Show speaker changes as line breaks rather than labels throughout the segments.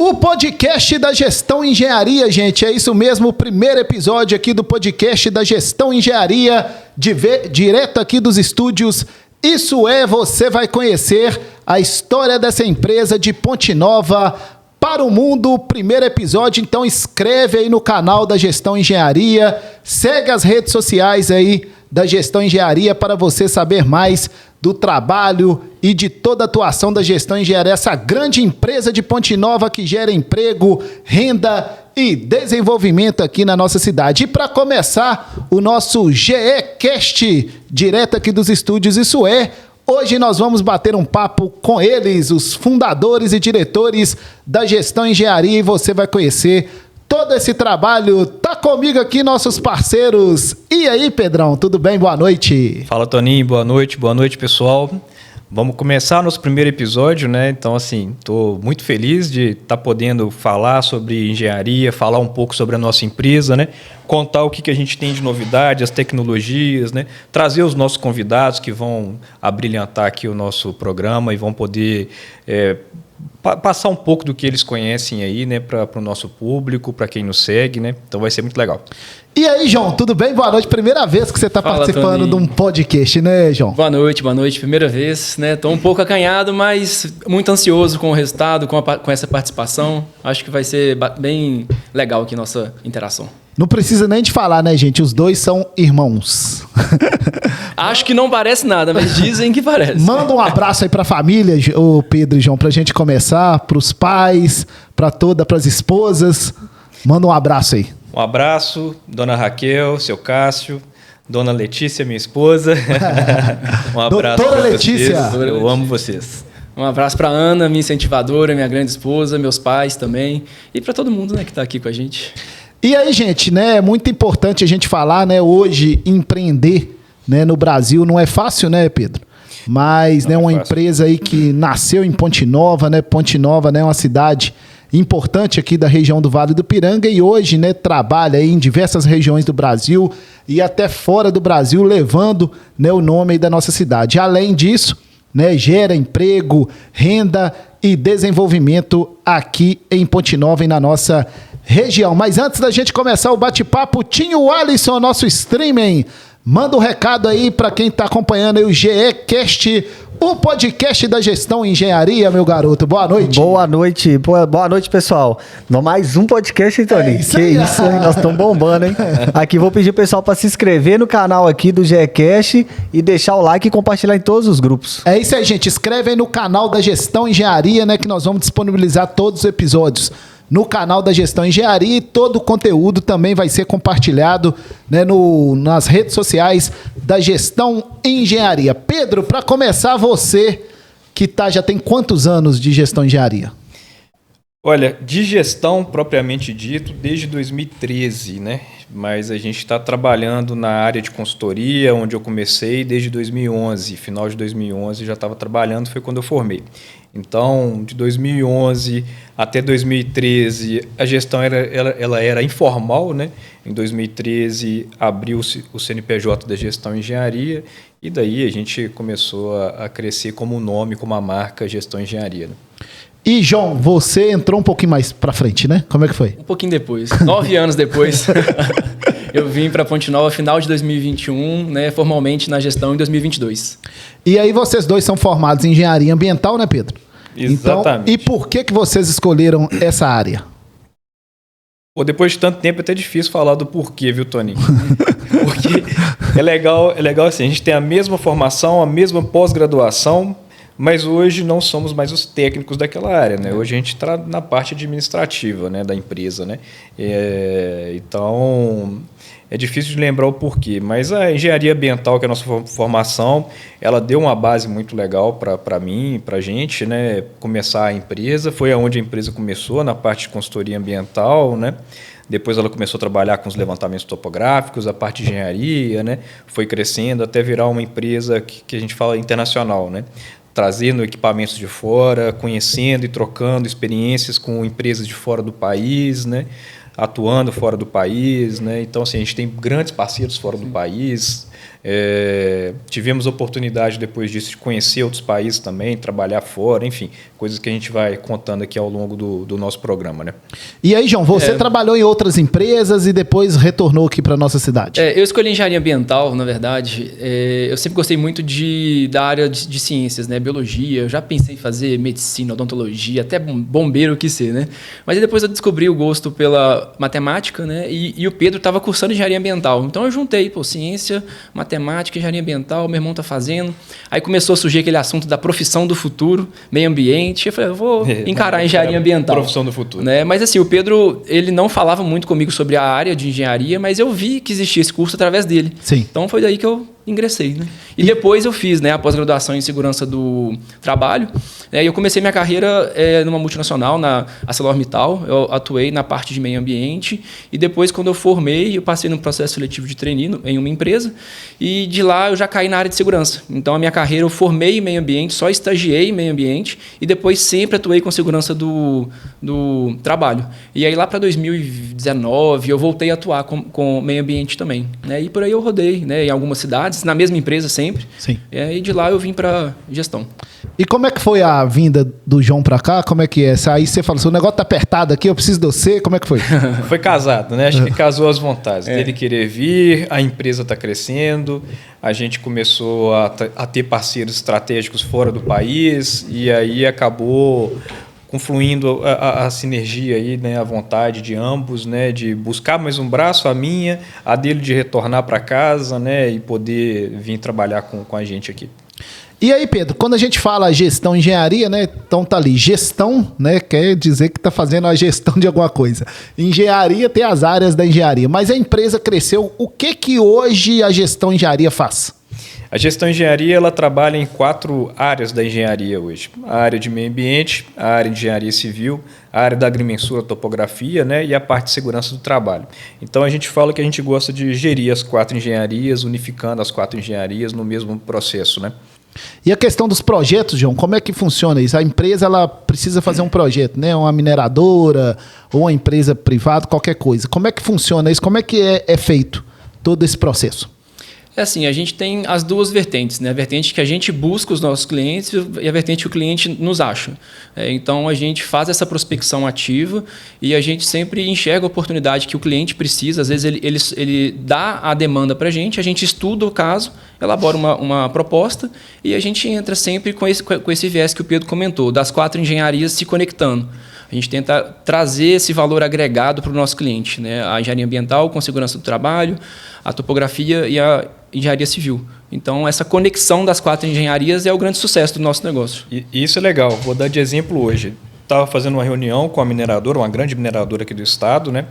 O podcast da Gestão Engenharia, gente, é isso mesmo, o primeiro episódio aqui do podcast da Gestão Engenharia, direto aqui dos estúdios. Isso é, você vai conhecer a história dessa empresa de Ponte Nova para o mundo, primeiro episódio. Então inscreve aí no canal da Gestão Engenharia, segue as redes sociais aí da Gestão Engenharia para você saber mais do trabalho e de toda a atuação da Gestão Engenharia, essa grande empresa de Ponte Nova que gera emprego, renda e desenvolvimento aqui na nossa cidade. E para começar o nosso GEcast, direto aqui dos estúdios Isso É, hoje nós vamos bater um papo com eles, os fundadores e diretores da Gestão Engenharia, e você vai conhecer todo esse trabalho. Tá comigo aqui nossos parceiros. E aí, Pedrão, tudo bem? Boa noite.
Fala, Toninho. Boa noite, pessoal. Vamos começar nosso primeiro episódio, né? Então, assim, estou muito feliz de estar podendo falar sobre engenharia, falar um pouco sobre a nossa empresa, né? Contar o que a gente tem de novidade, as tecnologias, né? Trazer os nossos convidados que vão abrilhantar aqui o nosso programa e vão poder passar um pouco do que eles conhecem aí, né, para o nosso público, para quem nos segue, né? Então vai ser muito legal.
E aí, João, tudo bem? Boa noite. Primeira vez que você está participando
Toninho.
de um podcast, né, João?
Boa noite. Primeira vez, né? Estou um pouco acanhado, mas muito ansioso com o resultado, com essa participação. Acho que vai ser bem legal aqui nossa interação.
Não precisa nem de falar, né, gente? Os dois são irmãos.
Acho que não parece nada, mas dizem que parece.
Manda um abraço aí pra família, ô Pedro e João, pra gente começar, pros pais, para as esposas. Manda um abraço aí.
Um abraço, dona Raquel, seu Cássio, dona Letícia, minha esposa. Um abraço.
Doutora Letícia.
Vocês. Eu amo vocês.
Um abraço para Ana, minha incentivadora, minha grande esposa, meus pais também. E para todo mundo, né, que está aqui com a gente.
E aí, gente, né, é muito importante a gente falar, né, hoje empreender, né, no Brasil não é fácil, né, Pedro? Mas, né, uma empresa aí que nasceu em Ponte Nova, né, é uma cidade importante aqui da região do Vale do Piranga e hoje, né, trabalha aí em diversas regiões do Brasil e até fora do Brasil, levando, né, o nome aí da nossa cidade. Além disso, né, gera emprego, renda e desenvolvimento aqui em Ponte Nova e na nossa região. Mas antes da gente começar o bate-papo, Tinho Alisson, nosso streaming, manda um recado aí para quem está acompanhando aí o GEcast, o podcast da Gestão Engenharia, meu garoto. Boa noite.
Boa noite, pessoal. Mais um podcast, hein, Toninho?
Isso aí.
Isso, hein? Nós estamos bombando, hein? Aqui vou pedir o pessoal para se inscrever no canal aqui do GEcast e deixar o like e compartilhar em todos os grupos.
É isso aí, gente. Inscreve aí no canal da Gestão Engenharia, né, que nós vamos disponibilizar todos os episódios no canal da Gestão Engenharia, e todo o conteúdo também vai ser compartilhado, né, nas redes sociais da Gestão Engenharia. Pedro, para começar, você que já tem quantos anos de Gestão Engenharia?
Olha, de gestão propriamente dito, desde 2013, né? Mas a gente está trabalhando na área de consultoria, onde eu comecei desde 2011. Final de 2011 já estava trabalhando, foi quando eu formei. Então, de 2011 até 2013, a gestão ela era informal, né? Em 2013, abriu-se o CNPJ da Gestão Engenharia e daí a gente começou a crescer como nome, como a marca Gestão Engenharia, né?
E, João, você entrou um pouquinho mais para frente, né? Como é que foi?
Um pouquinho depois, 9 anos depois, eu vim para Ponte Nova final de 2021, né, formalmente na gestão em 2022.
E aí vocês dois são formados em Engenharia Ambiental, né, Pedro?
Exatamente.
Então, e por que vocês escolheram essa área?
Pô, depois de tanto tempo é até difícil falar do porquê, viu, Toninho? Porque é legal assim, a gente tem a mesma formação, a mesma pós-graduação, mas hoje não somos mais os técnicos daquela área, né? Hoje a gente está na parte administrativa, né, da empresa, né? Então, é difícil de lembrar o porquê, mas a engenharia ambiental, que é a nossa formação, ela deu uma base muito legal para mim, para a gente, né, começar a empresa. Foi onde a empresa começou, na parte de consultoria ambiental, né? Depois ela começou a trabalhar com os levantamentos topográficos, a parte de engenharia, né? Foi crescendo até virar uma empresa que a gente fala internacional, né? Trazendo equipamentos de fora, conhecendo e trocando experiências com empresas de fora do país, né? atuando fora do país, né? Então, assim, a gente tem grandes parceiros fora do país. Tivemos oportunidade depois disso de conhecer outros países também, trabalhar fora, enfim, coisas que a gente vai contando aqui ao longo do nosso programa, né?
E aí, João, você trabalhou em outras empresas e depois retornou aqui para nossa cidade?
Eu escolhi engenharia ambiental, na verdade. Eu sempre gostei muito da área de ciências, né? Biologia. Eu já pensei em fazer medicina, odontologia, até bombeiro que ser, né? Mas aí depois eu descobri o gosto pela matemática, né? E o Pedro estava cursando engenharia ambiental. Então eu juntei, ciência, matemática, engenharia ambiental, meu irmão está fazendo. Aí começou a surgir aquele assunto da profissão do futuro, meio ambiente. Eu falei, eu vou encarar a engenharia ambiental.
Profissão do futuro.
Né? Mas assim, o Pedro, ele não falava muito comigo sobre a área de engenharia, mas eu vi que existia esse curso através dele.
Sim.
Então foi daí que eu ingressei, né? E depois eu fiz, né, a pós-graduação em segurança do trabalho. E eu comecei minha carreira numa multinacional, na ArcelorMittal. Eu atuei na parte de meio ambiente. E depois, quando eu formei, eu passei num processo seletivo de trainee em uma empresa. E de lá eu já caí na área de segurança. Então, a minha carreira eu formei em meio ambiente, só estagiei em meio ambiente. E depois sempre atuei com segurança do trabalho. E aí lá para 2019 eu voltei a atuar com meio ambiente também. Né? E por aí eu rodei, né, em algumas cidades, na mesma empresa sempre.
Sim.
E de lá eu vim para gestão.
E como é que foi a vinda do João para cá? Como é que é? Aí você falou assim, o negócio tá apertado aqui, eu preciso de você. Como é que foi?
Foi casado, né? Acho que casou as vontades. Dele querer vir, a empresa está crescendo, a gente começou a ter parceiros estratégicos fora do país e aí acabou confluindo a sinergia aí, né, a vontade de ambos, né, de buscar mais um braço, a minha, a dele de retornar para casa, né, e poder vir trabalhar com a gente aqui.
E aí, Pedro, quando a gente fala gestão engenharia, né, então tá ali, gestão, né, quer dizer que tá fazendo a gestão de alguma coisa. Engenharia tem as áreas da engenharia, mas a empresa cresceu, o que hoje a gestão engenharia faz?
A gestão engenharia ela trabalha em 4 áreas da engenharia hoje. A área de meio ambiente, a área de engenharia civil, a área da agrimensura, topografia, né, e a parte de segurança do trabalho. Então a gente fala que a gente gosta de gerir as 4 engenharias, unificando as 4 engenharias no mesmo processo, né?
E a questão dos projetos, João, como é que funciona isso? A empresa ela precisa fazer um projeto, né? Uma mineradora ou uma empresa privada, qualquer coisa. Como é que funciona isso? Como é que é feito todo esse processo?
É assim, a gente tem as duas vertentes, né? A vertente que a gente busca os nossos clientes e a vertente que o cliente nos acha. Então, a gente faz essa prospecção ativa e a gente sempre enxerga a oportunidade que o cliente precisa. Às vezes, ele dá a demanda para a gente estuda o caso, elabora uma proposta e a gente entra sempre com esse viés que o Pedro comentou, das 4 engenharias se conectando. A gente tenta trazer esse valor agregado para o nosso cliente, né? A engenharia ambiental com segurança do trabalho, a topografia e a engenharia civil. Então, essa conexão das 4 engenharias é o grande sucesso do nosso negócio.
E isso é legal. Vou dar de exemplo hoje. Estava fazendo uma reunião com a mineradora, uma grande mineradora aqui do estado, né?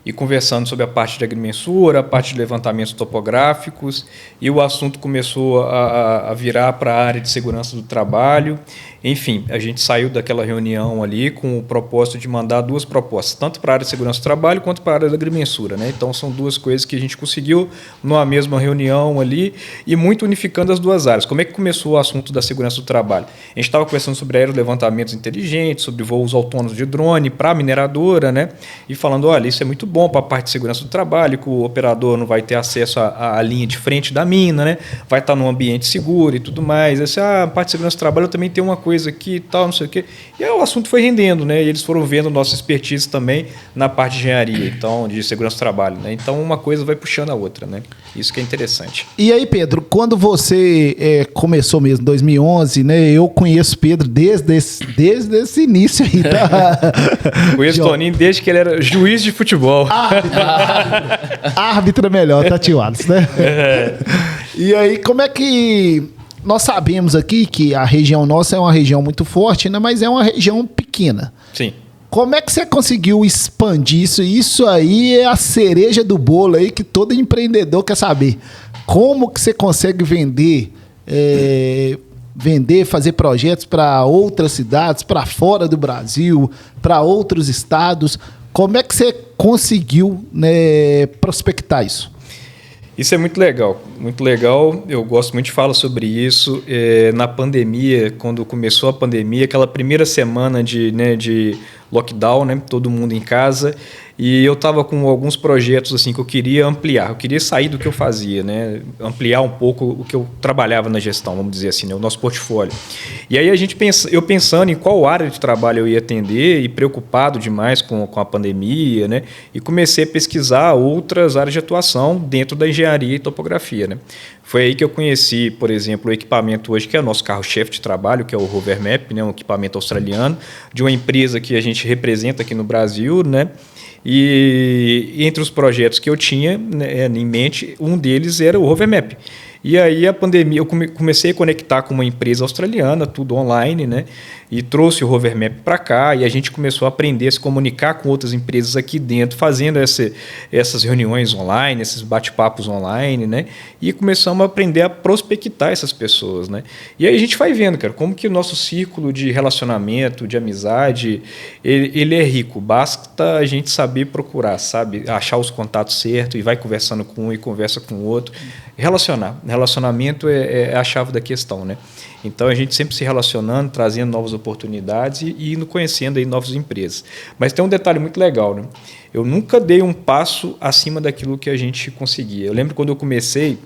E conversando sobre a parte de agrimensura, a parte de levantamentos topográficos, e o assunto começou a virar para a área de segurança do trabalho. Enfim, a gente saiu daquela reunião ali com o propósito de mandar 2 propostas, tanto para a área de segurança do trabalho quanto para a área da agrimensura, né? Então, são 2 coisas que a gente conseguiu numa mesma reunião ali e muito unificando as 2 áreas. Como é que começou o assunto da segurança do trabalho? A gente estava conversando sobre aerolevantamentos inteligentes, sobre voos autônomos de drone para a mineradora, né? E falando, olha, isso é muito bom para a parte de segurança do trabalho, que o operador não vai ter acesso à linha de frente da mina, né? Vai estar num ambiente seguro e tudo mais. Essa parte de segurança do trabalho também tem uma coisa aqui e tal, não sei o quê. E aí o assunto foi rendendo, né? E eles foram vendo nossa expertise também na parte de engenharia, então, de segurança do trabalho, né? Então, uma coisa vai puxando a outra, né? Isso que é interessante.
E aí, Pedro, quando você começou mesmo, em 2011, né? Eu conheço Pedro desde esse início aí, tá?
Conheço o Toninho desde que ele era juiz de futebol.
Árbitro é melhor, tá, tio Alisson, né? E aí, como é que... Nós sabemos aqui que a região nossa é uma região muito forte, né? Mas é uma região pequena.
Sim.
Como é que você conseguiu expandir isso? Isso aí é a cereja do bolo aí que todo empreendedor quer saber. Como que você consegue vender, fazer projetos para outras cidades, para fora do Brasil, para outros estados? Como é que você conseguiu, né, prospectar isso?
Isso é muito legal. muito legal. Eu gosto muito de falar sobre isso. Na pandemia, quando começou a pandemia, aquela primeira semana de lockdown, né, todo mundo em casa, e eu estava com alguns projetos assim que eu queria ampliar, eu queria sair do que eu fazia, né, ampliar um pouco o que eu trabalhava na gestão, vamos dizer assim, né, o nosso portfólio. E aí eu pensando em qual área de trabalho eu ia atender e preocupado demais com a pandemia, né, e comecei a pesquisar outras áreas de atuação dentro da engenharia e topografia, né. Foi aí que eu conheci, por exemplo, o equipamento hoje que é o nosso carro-chefe de trabalho, que é o Hovermap, né, um equipamento australiano, de uma empresa que a gente representa aqui no Brasil, né? E entre os projetos que eu tinha, né, em mente, um deles era o Hovermap. E aí a pandemia, eu comecei a conectar com uma empresa australiana, tudo online, né? E trouxe o Hovermap para cá e a gente começou a aprender a se comunicar com outras empresas aqui dentro, fazendo essas reuniões online, esses bate-papos online, né? E começamos a aprender a prospectar essas pessoas, né? E aí a gente vai vendo, cara, como que o nosso círculo de relacionamento, de amizade, ele é rico. Basta a gente saber procurar, sabe? Achar os contatos certos e vai conversando com um e conversa com o outro. Relacionamento é a chave da questão, né? Então, a gente sempre se relacionando, trazendo novas oportunidades e indo conhecendo aí novas empresas. Mas tem um detalhe muito legal, né? Eu nunca dei um passo acima daquilo que a gente conseguia. Eu lembro quando eu comecei,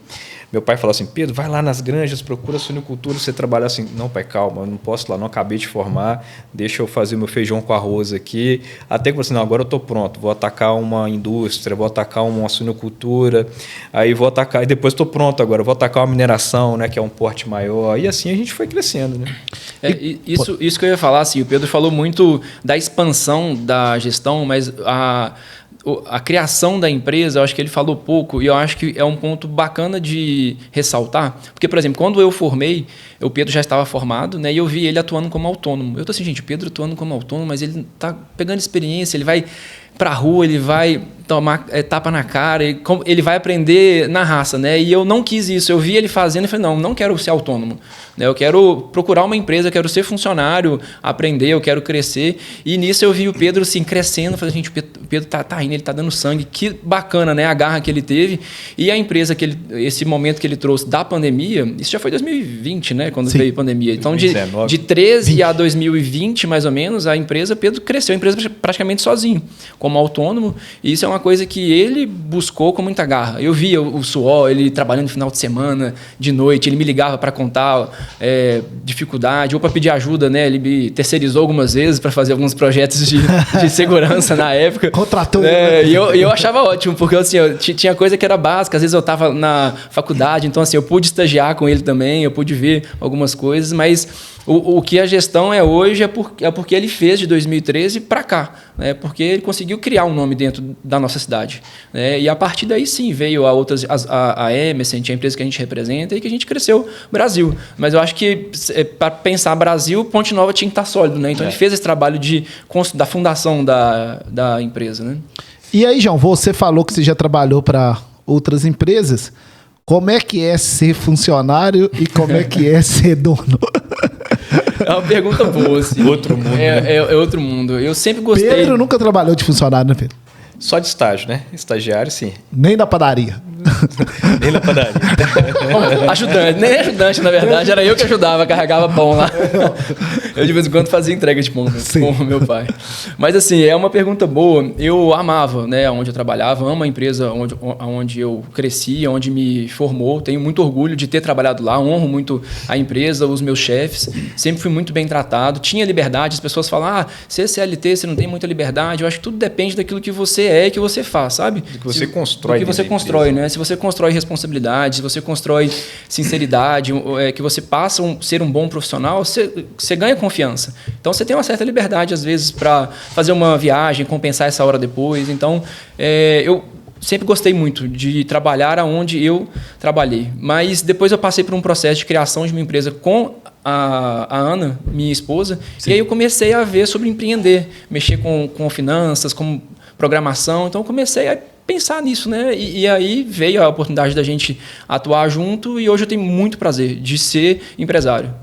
meu pai falou assim, Pedro, vai lá nas granjas, procura suinocultura, você trabalhar assim. Não, pai, calma, eu não posso ir lá, não acabei de formar, deixa eu fazer meu feijão com arroz aqui. Até que eu falei assim, não, agora eu estou pronto, vou atacar uma indústria, vou atacar uma suinocultura, aí vou atacar, e depois estou pronto agora, vou atacar uma mineração, né, que é um porte maior, e assim a gente foi crescendo, né?
Isso que eu ia falar, assim, o Pedro falou muito da expansão da gestão, mas a criação da empresa, eu acho que ele falou pouco e eu acho que é um ponto bacana de ressaltar, porque, por exemplo, quando eu formei, o Pedro já estava formado, né, e eu vi ele atuando como autônomo. Eu estou assim, gente, o Pedro atuando como autônomo, mas ele está pegando experiência, ele vai para a rua, ele vai tomar tapa na cara, ele vai aprender na raça, né? E eu não quis isso, eu vi ele fazendo e falei, não quero ser autônomo, né? Eu quero procurar uma empresa, eu quero ser funcionário, aprender, eu quero crescer. E nisso eu vi o Pedro assim, crescendo, falei, gente, o Pedro tá indo, ele tá dando sangue, que bacana, né? A garra que ele teve. E a empresa, esse momento que ele trouxe da pandemia, isso já foi 2020, né? Quando veio a pandemia. Então, de 13 a 2020, mais ou menos, a empresa, Pedro cresceu a empresa praticamente sozinho, como autônomo, e isso é uma coisa que ele buscou com muita garra. Eu via o suor, ele trabalhando no final de semana, de noite, ele me ligava para contar dificuldade ou para pedir ajuda, né? Ele me terceirizou algumas vezes para fazer alguns projetos de segurança na época.
Contratou.
E eu achava ótimo, porque assim, tinha coisa que era básica, às vezes eu estava na faculdade, então assim, eu pude estagiar com ele também, eu pude ver algumas coisas, mas o que a gestão é hoje é porque ele fez de 2013 para cá, né? Porque ele conseguiu criar um nome dentro da nossa cidade, né? E a partir daí sim veio a Emerson, a empresa que a gente representa e que a gente cresceu Brasil. Mas eu acho que para pensar Brasil, Ponte Nova tinha que estar sólido, né? Então ele fez esse trabalho da fundação da empresa, né?
E aí, João, você falou que você já trabalhou para outras empresas. Como é que é ser funcionário e como é que é ser dono?
É uma pergunta boa, assim.
Outro mundo,
é outro mundo. Eu sempre gostei...
Pedro nunca trabalhou de funcionário, né, Pedro?
Só de estágio, né? Estagiário, sim.
Nem na padaria.
Nem na padaria.
Ajudante, nem ajudante, na verdade. Era eu que ajudava, carregava pão lá. Eu, de vez em quando, fazia entrega de pão com o meu pai. Mas, assim, é uma pergunta boa. Eu amava, né, onde eu trabalhava, amo a empresa onde eu cresci, onde me formou. Tenho muito orgulho de ter trabalhado lá, honro muito a empresa, os meus chefes. Sempre fui muito bem tratado. Tinha liberdade. As pessoas falam, você é CLT, você não tem muita liberdade. Eu acho que tudo depende daquilo que você é e que você faz, sabe?
Do que você constrói.
Do que você constrói, né? Se você constrói responsabilidade, se você constrói sinceridade, que você passa a ser um bom profissional, você ganha confiança. Então, você tem uma certa liberdade, às vezes, para fazer uma viagem, compensar essa hora depois. Então, eu sempre gostei muito de trabalhar onde eu trabalhei. Mas depois eu passei por um processo de criação de uma empresa com a Ana, minha esposa, Sim. E aí eu comecei a ver sobre empreender, mexer com finanças, com programação. Então, eu comecei a pensar nisso, né? E aí veio a oportunidade da gente atuar junto e hoje eu tenho muito prazer de ser empresário.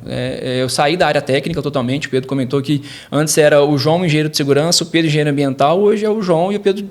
Eu saí da área técnica totalmente, o Pedro comentou que antes era o João, engenheiro de segurança, o Pedro, engenheiro ambiental, hoje é o João e o Pedro,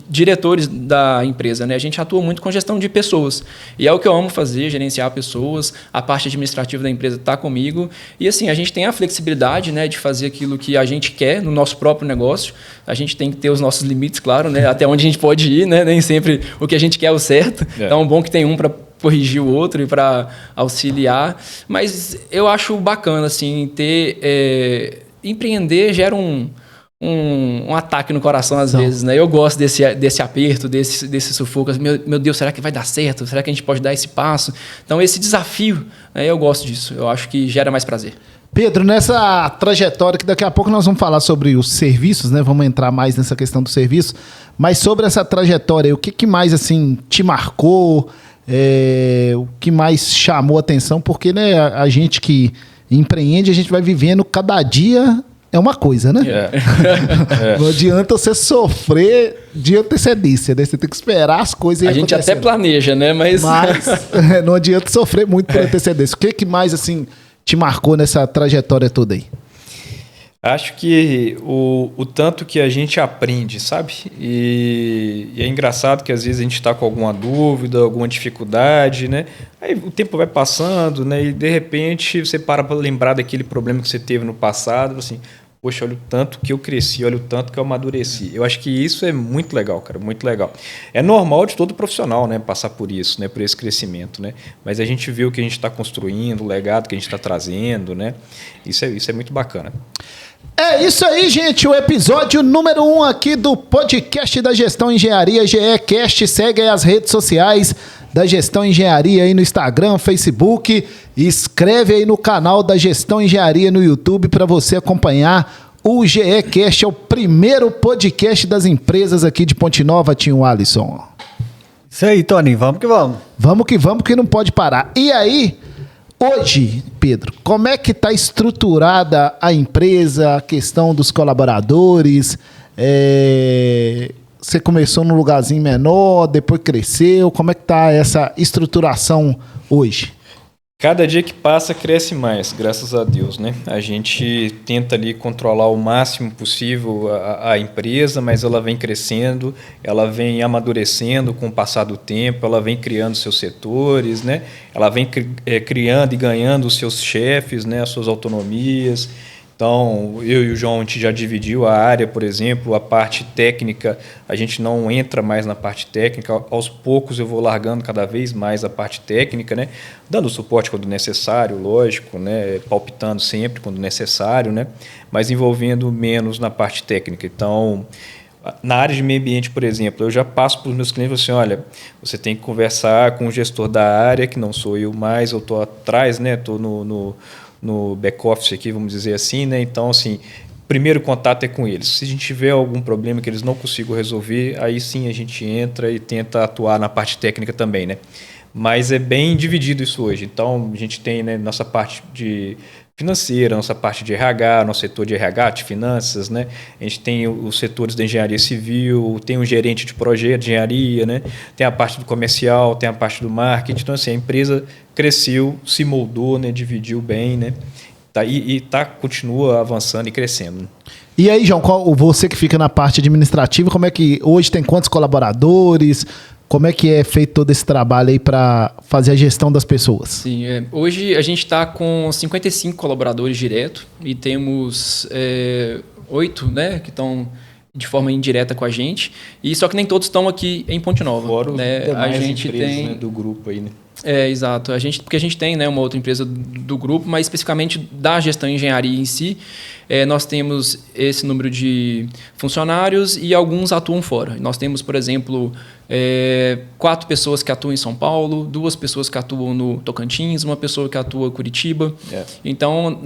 diretores da empresa, né? A gente atua muito com gestão de pessoas e é o que eu amo fazer, gerenciar pessoas, a parte administrativa da empresa está comigo e assim, a gente tem a flexibilidade, né, de fazer aquilo que a gente quer no nosso próprio negócio, a gente tem que ter os nossos limites, claro, né, até onde a gente pode ir, né? Nem sempre o que a gente quer é o certo. Então, é bom que tem um para corrigir o outro e para auxiliar. Mas eu acho bacana, assim, empreender gera um ataque no coração às vezes, né? Eu gosto desse aperto, desse sufoco. Meu Deus, será que vai dar certo? Será que a gente pode dar esse passo? Então, esse desafio, né, eu gosto disso. Eu acho que gera mais prazer.
Pedro, nessa trajetória, que daqui a pouco nós vamos falar sobre os serviços, né? Vamos entrar mais nessa questão do serviço. Mas sobre essa trajetória, o que mais assim te marcou? O que mais chamou a atenção? Porque, né, a gente que empreende, a gente vai vivendo cada dia é uma coisa, né? Não adianta você sofrer de antecedência, né? Você tem que esperar as coisas
a gente até planeja, né? Mas
não adianta sofrer muito por antecedência. O que mais assim te marcou nessa trajetória toda aí?
Acho que o tanto que a gente aprende, sabe? E é engraçado que às vezes a gente está com alguma dúvida, alguma dificuldade, né? Aí o tempo vai passando, né? E de repente você para lembrar daquele problema que você teve no passado, assim, poxa, olha o tanto que eu cresci, olha o tanto que eu amadureci. Eu acho que isso é muito legal, cara, muito legal. É normal de todo profissional, né, passar por isso, né, por esse crescimento, né? Mas a gente vê o que a gente está construindo, o legado que a gente está trazendo, né? Isso é muito bacana.
É isso aí, gente. O episódio número 1 aqui do podcast da Gestão Engenharia, GEcast. Segue aí as redes sociais da Gestão Engenharia aí no Instagram, Facebook. Escreve aí no canal da Gestão Engenharia no YouTube para você acompanhar o GEcast. É o primeiro podcast das empresas aqui de Ponte Nova, tio Alisson.
Isso aí, Tony. Vamos que vamos.
Vamos que não pode parar. E aí, hoje, Pedro, como é que está estruturada a empresa, a questão dos colaboradores? Você começou num lugarzinho menor, depois cresceu. Como é que está essa estruturação hoje?
Cada dia que passa, cresce mais, graças a Deus, né? A gente tenta ali controlar o máximo possível a empresa, mas ela vem crescendo, ela vem amadurecendo com o passar do tempo, ela vem criando seus setores, né? Ela vem criando e ganhando os seus chefes, né? As suas autonomias. Então, eu e o João, a gente já dividiu a área, por exemplo, a parte técnica, a gente não entra mais na parte técnica, aos poucos eu vou largando cada vez mais a parte técnica, né? Dando suporte quando necessário, lógico, né? Palpitando sempre quando necessário, né? Mas envolvendo menos na parte técnica. Então, na área de meio ambiente, por exemplo, eu já passo para os meus clientes assim, olha, você tem que conversar com o gestor da área, que não sou eu mais, eu estou atrás, né? Estou no back-office aqui, vamos dizer assim, né? Então, assim, primeiro contato é com eles. Se a gente tiver algum problema que eles não consigam resolver, aí sim a gente entra e tenta atuar na parte técnica também, né? Mas é bem dividido isso hoje. Então, a gente tem, né, nossa parte de financeira, nossa parte de RH, nosso setor de RH, de finanças, né? A gente tem os setores da engenharia civil, tem o gerente de projeto de engenharia, né? Tem a parte do comercial, tem a parte do marketing. Então, assim, a empresa cresceu, se moldou, né? Dividiu bem, né? Continua avançando e crescendo.
E aí, João, você que fica na parte administrativa, como é que hoje tem quantos colaboradores? Como é que é feito todo esse trabalho aí para fazer a gestão das pessoas?
Sim, hoje a gente está com 55 colaboradores direto e temos 8, né, que estão de forma indireta com a gente. E só que nem todos estão aqui em Ponte Nova.
Fora
né?
A gente tem, né, do grupo aí, né?
Exato. Porque a gente tem, né, uma outra empresa do grupo, mas especificamente da gestão de engenharia em si, nós temos esse número de funcionários e alguns atuam fora. Nós temos, por exemplo, 4 pessoas que atuam em São Paulo, 2 pessoas que atuam no Tocantins, 1 pessoa que atua em Curitiba. Então,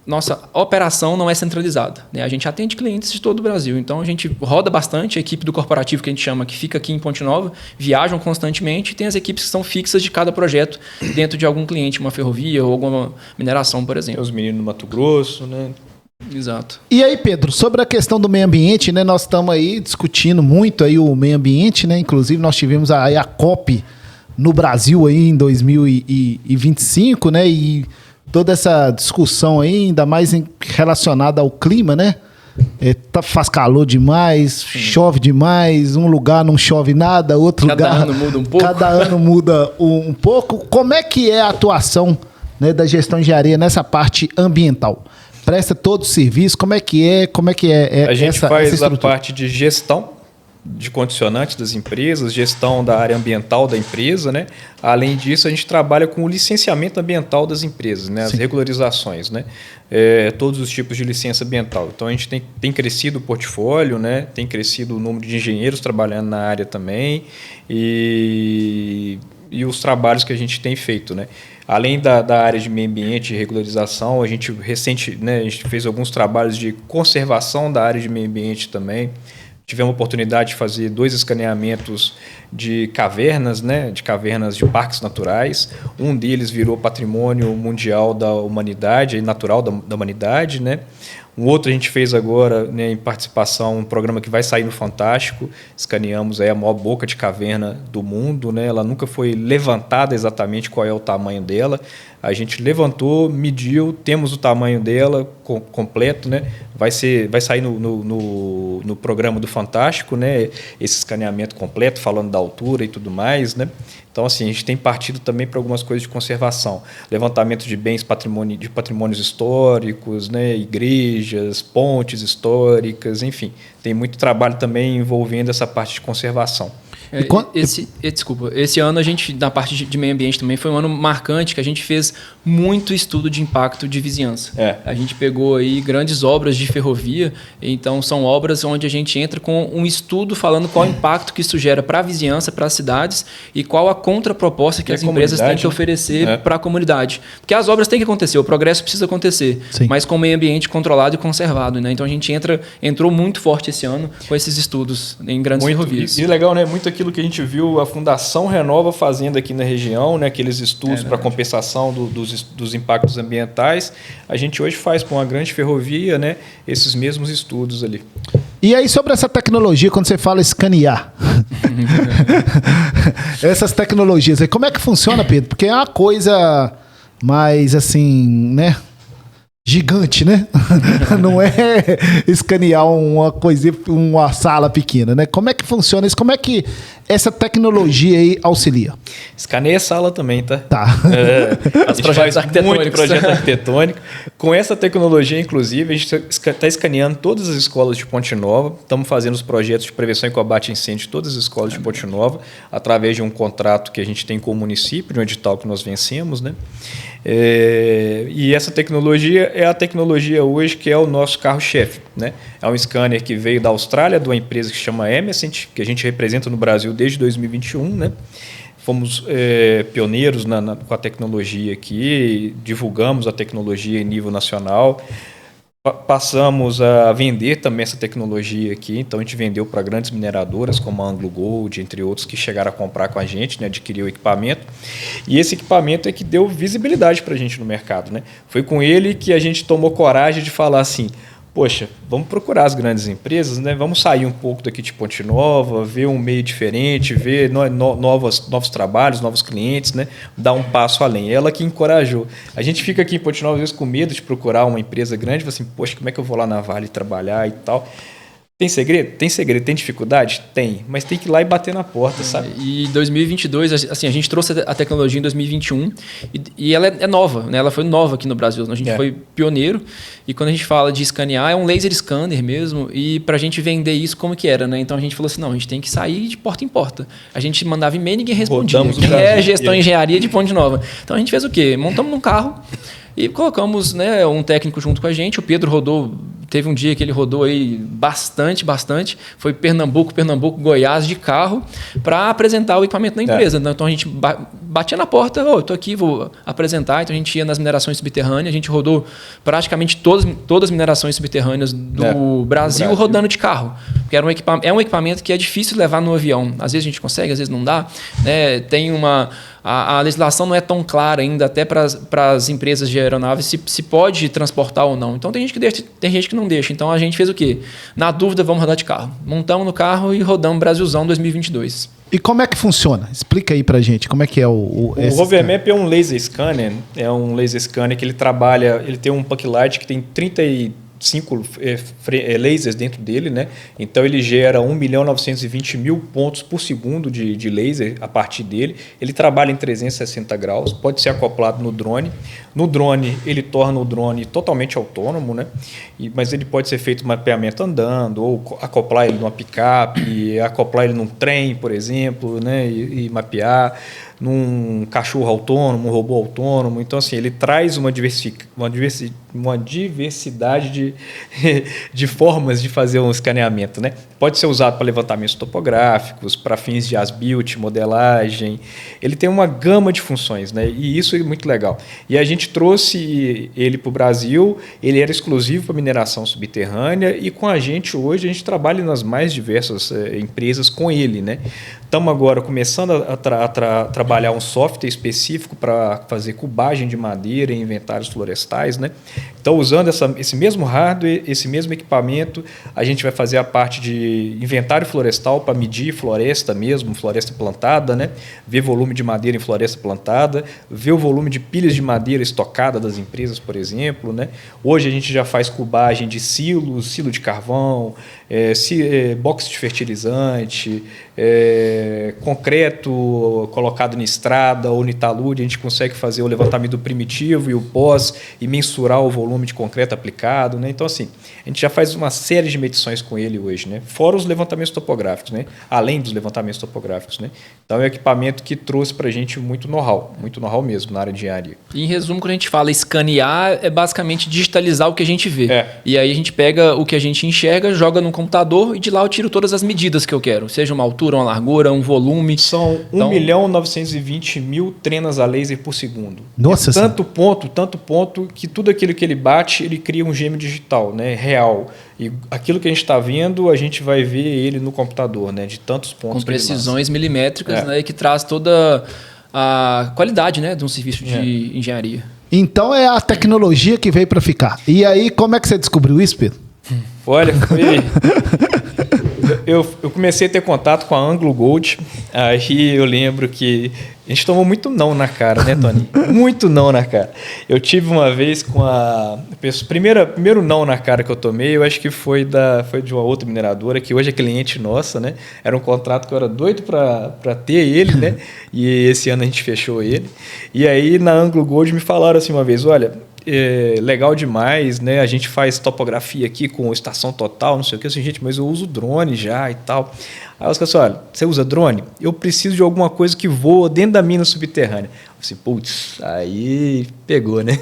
nossa operação não é centralizada, né? A gente atende clientes de todo o Brasil, então a gente roda bastante. A equipe do corporativo que a gente chama, que fica aqui em Ponte Nova, viajam constantemente, e tem as equipes que são fixas de cada projeto dentro de algum cliente, uma ferrovia ou alguma mineração, por exemplo.
Tem os meninos do Mato Grosso, né?
Exato.
E aí, Pedro, sobre a questão do meio ambiente, né? Nós estamos aí discutindo muito aí o meio ambiente, né? Inclusive, nós tivemos aí a COP no Brasil aí em 2025, né? E toda essa discussão aí, ainda mais relacionada ao clima, né? Faz calor demais, chove demais, um lugar não chove nada, outro lugar...
Cada ano muda um pouco.
Cada ano muda um pouco. Como é que é a atuação, né, da gestão de engenharia nessa parte ambiental? Presta todo o serviço, como é que é
a gente
essa
faz a
estrutura?
parte de gestão de condicionantes das empresas, gestão da área ambiental da empresa, né? Além disso, a gente trabalha com o licenciamento ambiental das empresas, né? As regularizações, né? Todos os tipos de licença ambiental. Então, a gente tem crescido o portfólio, né? Tem crescido o número de engenheiros trabalhando na área também e os trabalhos que a gente tem feito, né? Além da área de meio ambiente e regularização, a gente a gente fez alguns trabalhos de conservação da área de meio ambiente também. Tivemos a oportunidade de fazer 2 escaneamentos de cavernas, né, de cavernas de parques naturais. Um deles virou patrimônio mundial da humanidade, natural da humanidade, né? Um outro a gente fez agora, né, em participação, um programa que vai sair no Fantástico. Escaneamos aí a maior boca de caverna do mundo, né? Ela nunca foi levantada exatamente qual é o tamanho dela. A gente levantou, mediu, temos o tamanho dela completo, né? Vai sair no programa do Fantástico, né? Esse escaneamento completo, falando da altura e tudo mais, né? Então, assim, a gente tem partido também para algumas coisas de conservação. Levantamento de bens de patrimônios históricos, né? Igrejas, pontes históricas, enfim. Tem muito trabalho também envolvendo essa parte de conservação.
Desculpa, esse ano a gente, na parte de meio ambiente também, foi um ano marcante que a gente fez muito estudo de impacto de vizinhança. A gente pegou aí grandes obras de ferrovia, então são obras onde a gente entra com um estudo falando qual o impacto que isso gera para a vizinhança, para as cidades e qual a contraproposta que as empresas têm que oferecer para a comunidade. Porque as obras têm que acontecer, o progresso precisa acontecer, mas com o meio ambiente controlado e conservado, né? Então a gente entrou muito forte esse ano com esses estudos em grandes ferrovias.
E legal, né? Muito aquilo que a gente viu a Fundação Renova fazendo aqui na região, né? Aqueles estudos para compensação dos impactos ambientais, a gente hoje faz com uma grande ferrovia, né? Esses mesmos estudos ali.
E aí, sobre essa tecnologia, quando você fala escanear, essas tecnologias aí, como é que funciona, Pedro? Porque é uma coisa mais assim, né? Gigante, né? Não é escanear uma coisinha, uma sala pequena, né? Como é que funciona isso? Como é que essa tecnologia aí auxilia?
Escaneia a sala também, tá?
Tá.
A gente faz muito projeto arquitetônico. Com essa tecnologia, inclusive, a gente está escaneando todas as escolas de Ponte Nova. Estamos fazendo os projetos de prevenção e combate a incêndio de todas as escolas de Ponte Nova, através de um contrato que a gente tem com o município, de um edital que nós vencemos, né? E essa tecnologia é a tecnologia hoje que é o nosso carro-chefe, né? É um scanner que veio da Austrália, de uma empresa que se chama Emerson, que a gente representa no Brasil desde 2021, né? Fomos pioneiros com a tecnologia aqui, divulgamos a tecnologia em nível nacional. Passamos a vender também essa tecnologia aqui, então a gente vendeu para grandes mineradoras como a Anglo Gold, entre outros, que chegaram a comprar com a gente, né, adquiriu o equipamento. E esse equipamento é que deu visibilidade para a gente no mercado, né? Foi com ele que a gente tomou coragem de falar assim, poxa, vamos procurar as grandes empresas, né? Vamos sair um pouco daqui de Ponte Nova, ver um meio diferente, ver novos trabalhos, novos clientes, né? Dar um passo além. Ela que encorajou. A gente fica aqui em Ponte Nova, às vezes, com medo de procurar uma empresa grande, assim, poxa, como é que eu vou lá na Vale trabalhar e tal? Tem segredo? Tem segredo. Tem dificuldade? Tem. Mas tem que ir lá e bater na porta, sabe?
E 2022, assim, a gente trouxe a tecnologia em 2021 e ela é nova, né? Ela foi nova aqui no Brasil. A gente foi pioneiro. E quando a gente fala de escanear, é um laser scanner mesmo. E para a gente vender isso, como que era, né? Então a gente falou assim, não, a gente tem que sair de porta em porta. A gente mandava e-mail e ninguém respondia. Que é gestão e engenharia de Ponte Nova. Então a gente fez o quê? Montamos num carro e colocamos, né, um técnico junto com a gente. O Pedro rodou, teve um dia que ele rodou aí bastante. Foi Pernambuco, Goiás de carro para apresentar o equipamento da empresa. Então a gente batia na porta, eu tô aqui, vou apresentar. Então a gente ia nas minerações subterrâneas, a gente rodou praticamente todas as minerações subterrâneas do Brasil rodando de carro. Porque porque é um equipamento que é difícil levar no avião. Às vezes a gente consegue, às vezes não dá. Né? A legislação não é tão clara ainda, até para as empresas de aeronaves, se pode transportar ou não. Então tem gente que deixa, tem gente que não deixa. Então a gente fez o quê? Na dúvida, vamos rodar de carro. Montamos no carro e rodamos Brasilzão 2022.
E como é que funciona? Explica aí pra gente, como é que é o
Hovermap é um laser scanner, que ele tem um backlight que tem 35 lasers dentro dele, né? Então ele gera 1.920.000 pontos por segundo de laser a partir dele. Ele trabalha em 360 graus, pode ser acoplado no drone. No drone, ele torna o drone totalmente autônomo, né? Mas ele pode ser feito mapeamento andando, ou acoplar ele numa picape, acoplar ele num trem, por exemplo, né? E mapear num cachorro autônomo, um robô autônomo. Então, assim, ele traz uma diversidade de formas de fazer um escaneamento, né? Pode ser usado para levantamentos topográficos, para fins de as-built, modelagem. Ele tem uma gama de funções, né? E isso é muito legal. E a gente trouxe ele para o Brasil, ele era exclusivo para mineração subterrânea, e com a gente hoje, a gente trabalha nas mais diversas empresas com ele, né? Estamos agora começando a trabalhar um software específico para fazer cubagem de madeira em inventários florestais, né? Então, usando esse mesmo hardware, esse mesmo equipamento, a gente vai fazer a parte de inventário florestal para medir floresta mesmo, floresta plantada, né? Ver volume de madeira em floresta plantada, ver o volume de pilhas de madeira estocada das empresas, por exemplo, né? Hoje a gente já faz cubagem de silo de carvão, box de fertilizante, concreto colocado na estrada ou no talude. A gente consegue fazer o levantamento primitivo e o pós e mensurar o volume de concreto aplicado, né? Então, assim, a gente já faz uma série de medições com ele hoje, né? Fora os levantamentos topográficos, né? Além dos levantamentos topográficos, né? Então, é um equipamento que trouxe para a gente muito know-how mesmo na área de engenharia.
Em resumo, quando a gente fala escanear, é basicamente digitalizar o que a gente vê. E aí a gente pega o que a gente enxerga, joga no computador e de lá eu tiro todas as medidas que eu quero. Seja uma altura, uma largura, um volume.
São 1.920.000 trenas a laser por segundo.
Nossa!
Tanto ponto que tudo aquilo que ele bate, ele cria um gêmeo digital, né? Real. E aquilo que a gente está vendo, a gente vai ver ele no computador, né? De tantos pontos.
Com precisões milimétricas, né? Que traz toda a qualidade, né? De um serviço de engenharia.
Então é a tecnologia que veio para ficar. E aí, como é que você descobriu isso, Pedro?
Olha, eu comecei a ter contato com a Anglo Gold. Aí eu lembro que a gente tomou muito não na cara, né, Tony? Muito não na cara. Eu tive uma vez com primeiro não na cara que eu tomei, eu acho que foi de uma outra mineradora, que hoje é cliente nossa, né? Era um contrato que eu era doido para ter ele, né? E esse ano a gente fechou ele. E aí na Anglo Gold me falaram assim uma vez, olha, legal demais, né? A gente faz topografia aqui com estação total, não sei o que, assim, gente, mas eu uso drone já e tal. Aí os caras falaram, olha, você usa drone? Eu preciso de alguma coisa que voa dentro da mina subterrânea. Eu disse, putz, aí pegou, né?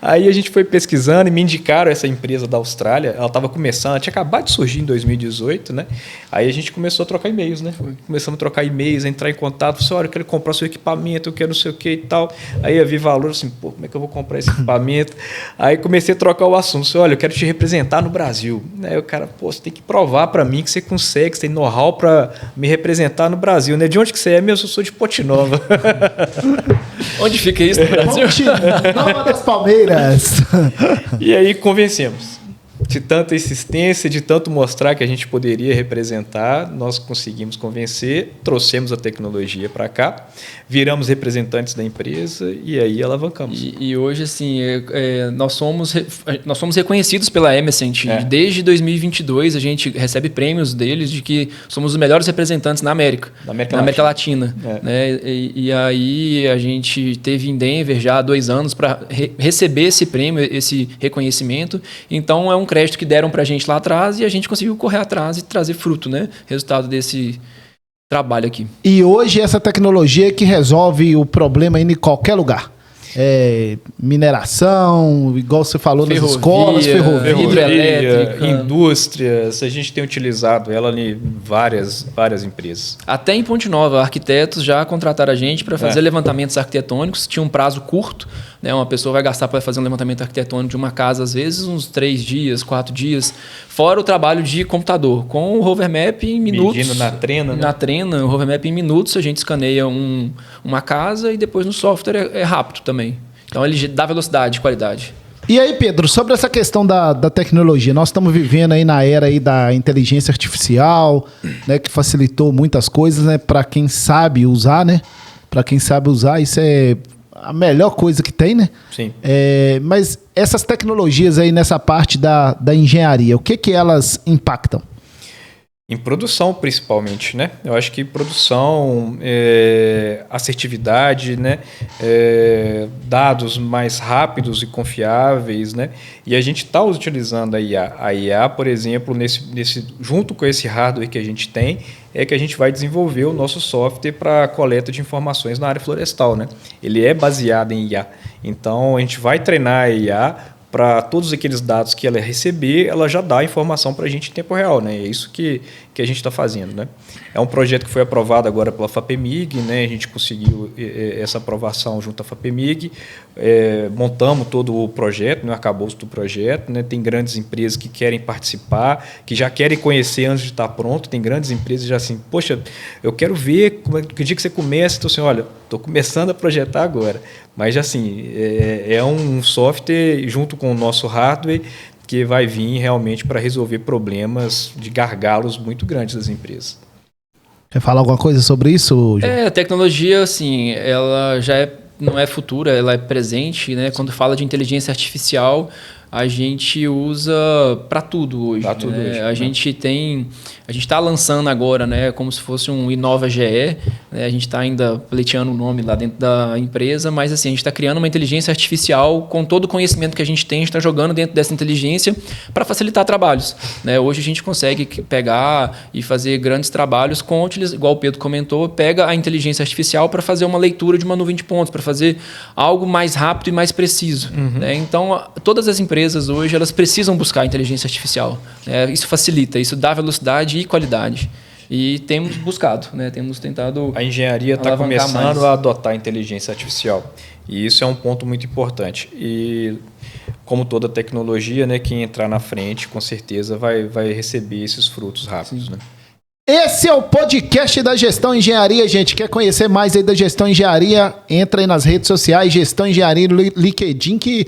Aí a gente foi pesquisando e me indicaram essa empresa da Austrália. Ela estava começando, ela tinha acabado de surgir em 2018, né? Aí a gente começou a trocar e-mails, né? Começamos a trocar e-mails, a entrar em contato. Falei, olha, eu quero comprar seu equipamento, eu quero não sei o que e tal. Aí eu vi valor, assim, pô, como é que eu vou comprar esse equipamento? Aí comecei a trocar o assunto. Falei, olha, eu quero te representar no Brasil. Aí o cara, pô, você tem que provar para mim que você consegue, você tem know-how para me representar no Brasil, né? De onde que você é mesmo? Eu sou de Ponte Nova.
Onde fica isso no Brasil?
Nova das Palmeiras.
E aí convencemos. De tanta insistência, de tanto mostrar que a gente poderia representar, nós conseguimos convencer, trouxemos a tecnologia para cá, viramos representantes da empresa e aí alavancamos.
E hoje, assim, nós somos reconhecidos pela Emescent. Desde 2022, a gente recebe prêmios deles de que somos os melhores representantes na América Latina. Né? E aí a gente teve em Denver já há 2 anos para receber esse prêmio, esse reconhecimento. Então, é um crédito que deram para a gente lá atrás e a gente conseguiu correr atrás e trazer fruto, né? Resultado desse trabalho aqui.
E hoje essa tecnologia é que resolve o problema em qualquer lugar. mineração, igual você falou, nas escolas, ferrovia.
Hidrelétrica,
indústrias. A gente tem utilizado ela em várias empresas.
Até em Ponte Nova, arquitetos já contrataram a gente para fazer levantamentos arquitetônicos. Tinha um prazo curto, né? Uma pessoa vai gastar para fazer um levantamento arquitetônico de uma casa, às vezes, uns 3 dias, 4 dias. Fora o trabalho de computador, com o Hovermap em minutos.
Medindo na trena, né?
Na trena, o Hovermap em minutos, a gente escaneia uma casa e depois no software é rápido também. Então ele dá velocidade, qualidade.
E aí, Pedro, sobre essa questão da tecnologia, nós estamos vivendo aí na era aí da inteligência artificial, né, que facilitou muitas coisas, né, para quem sabe usar, né? Para quem sabe usar, isso é a melhor coisa que tem, né?
Sim.
Mas essas tecnologias aí nessa parte da engenharia, o que elas impactam?
Em produção, principalmente, né? Eu acho que produção, assertividade, né? Dados mais rápidos e confiáveis, né? E a gente está utilizando a IA. A IA, por exemplo, junto com esse hardware que a gente tem, é que a gente vai desenvolver o nosso software para coleta de informações na área florestal, né? Ele é baseado em IA. Então, a gente vai treinar a IA para todos aqueles dados que ela receber, ela já dá a informação para a gente em tempo real, né? É isso que a gente está fazendo, né? É um projeto que foi aprovado agora pela FAPEMIG, né? A gente conseguiu essa aprovação junto à FAPEMIG, montamos todo o projeto, né? O arcabouço do projeto, né? Tem grandes empresas que querem participar, que já querem conhecer antes de estar pronto, tem grandes empresas já assim, poxa, eu quero ver que dia que você começa, então assim, olha, estou começando a projetar agora, mas assim, é um software junto com o nosso hardware que vai vir realmente para resolver problemas de gargalos muito grandes das empresas.
Quer falar alguma coisa sobre isso, João?
A tecnologia, assim, ela já não é futura, ela é presente, né? Quando fala de inteligência artificial, a gente usa para tudo hoje.
Pra tudo hoje,
A gente está lançando agora, né, como se fosse um Inova GE, né, a gente está ainda pleiteando o nome lá dentro da empresa, mas assim, a gente está criando uma inteligência artificial com todo o conhecimento que a gente tem, a gente está jogando dentro dessa inteligência para facilitar trabalhos, né? Hoje a gente consegue pegar e fazer grandes trabalhos igual o Pedro comentou, pega a inteligência artificial para fazer uma leitura de uma nuvem de pontos, para fazer algo mais rápido e mais preciso. Né? Então, todas as empresas hoje elas precisam buscar inteligência artificial. Né? Isso facilita, isso dá velocidade e qualidade. E temos buscado, né? Temos tentado.
A engenharia está começando a adotar a inteligência artificial. E isso é um ponto muito importante. E, como toda tecnologia, né, quem entrar na frente, com certeza vai receber esses frutos rápidos. Né?
Esse é o podcast da Gestão Engenharia, gente. Quer conhecer mais aí da Gestão Engenharia? Entra aí nas redes sociais, Gestão Engenharia no LinkedIn, que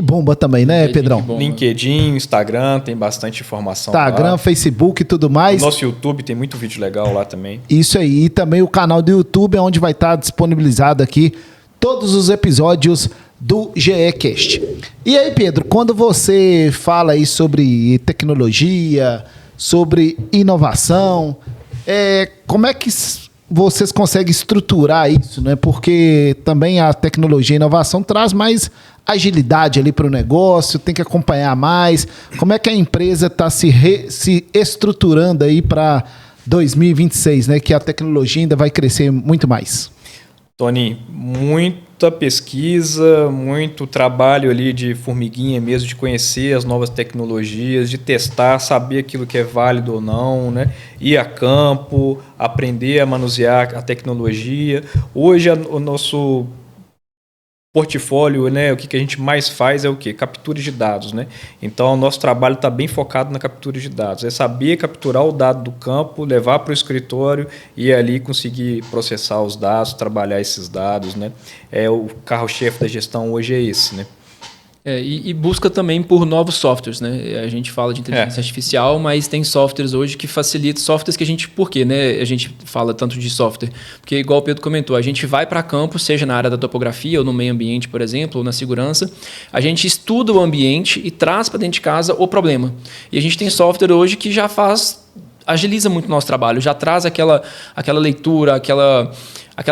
bomba também, né, Pedrão?
LinkedIn, Instagram, tem bastante informação
Instagram,
lá.
Facebook e tudo mais.
O nosso YouTube tem muito vídeo legal lá também.
Isso aí. E também o canal do YouTube, é onde vai estar disponibilizado aqui todos os episódios do GEcast. E aí, Pedro, quando você fala aí sobre tecnologia, sobre inovação, como é que vocês conseguem estruturar isso, né? Porque também a tecnologia e a inovação traz mais agilidade ali para o negócio, tem que acompanhar mais. Como é que a empresa está se estruturando aí para 2026, né? Que a tecnologia ainda vai crescer muito mais.
Tony, muita pesquisa, muito trabalho ali de formiguinha mesmo, de conhecer as novas tecnologias, de testar, saber aquilo que é válido ou não, né? Ir a campo, aprender a manusear a tecnologia. Hoje o nosso portfólio, né, o que a gente mais faz é o quê? Captura de dados, né? Então, o nosso trabalho está bem focado na captura de dados. É saber capturar o dado do campo, levar para o escritório e ali conseguir processar os dados, trabalhar esses dados, né? O carro-chefe da gestão hoje é esse, né?
E busca também por novos softwares, né? A gente fala de inteligência artificial, mas tem softwares hoje que facilitam, softwares que a gente... Por quê, né? A gente fala tanto de software? Porque, igual o Pedro comentou, a gente vai para campo, seja na área da topografia ou no meio ambiente, por exemplo, ou na segurança, a gente estuda o ambiente e traz para dentro de casa o problema. E a gente tem software hoje que já agiliza muito o nosso trabalho, já traz aquela leitura, aquela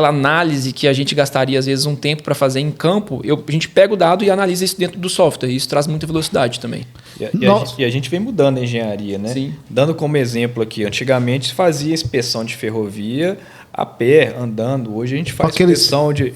análise que a gente gastaria, às vezes, um tempo para fazer em campo, a gente pega o dado e analisa isso dentro do software. E isso traz muita velocidade também.
E a gente vem mudando a engenharia, né?
Sim.
Dando como exemplo aqui, antigamente se fazia inspeção de ferrovia, a pé, andando. Hoje a gente faz questão de...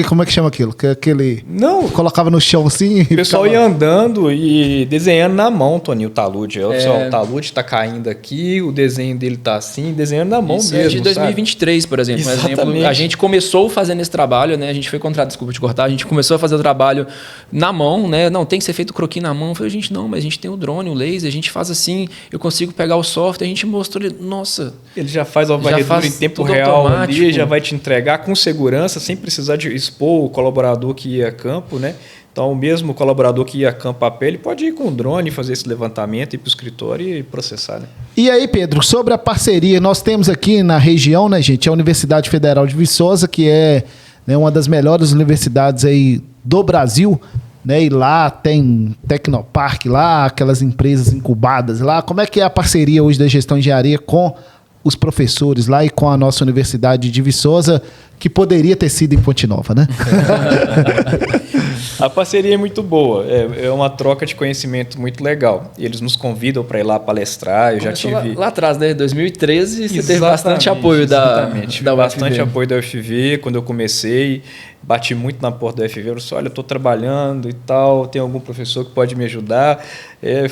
Como é que chama aquilo? Aquele...
Não.
Colocava no chão assim...
O pessoal ia andando e desenhando na mão, Toninho, o talude. O talude está caindo aqui, o desenho dele está assim, desenhando na mão
Isso
mesmo,
é de 2023, por exemplo. Por exemplo, a gente começou fazendo esse trabalho, né? A gente foi contratado, desculpa te cortar, a gente começou a fazer o trabalho na mão, né? Não, tem que ser feito croquis na mão. Eu falei, gente, não, mas a gente tem o drone, o laser, a gente faz assim, eu consigo pegar o software, a gente mostrou, nossa...
Ele já faz a varredura em tempo real ali, já vai te entregar com segurança, sem precisar de expor o colaborador que ia a campo, né? Então, o mesmo colaborador que ia a campo a pé, ele pode ir com o drone, fazer esse levantamento, ir para o escritório e processar, né?
E aí, Pedro, sobre a parceria, nós temos aqui na região, né, gente, a Universidade Federal de Viçosa, que é, né, uma das melhores universidades aí do Brasil, né? E lá tem Tecnopark, lá, aquelas empresas incubadas lá. Como é que é a parceria hoje da Gestão Engenharia com os professores lá e com a nossa Universidade de Viçosa, que poderia ter sido em Ponte Nova, né?
A parceria é muito boa, é uma troca de conhecimento muito legal. Eles nos convidam para ir lá palestrar, eu já tive...
Lá atrás, né? 2013, você teve bastante apoio da
bastante apoio da UFV quando eu comecei. Bati muito na porta da UFV, eu disse, olha, eu estou trabalhando e tal, tem algum professor que pode me ajudar.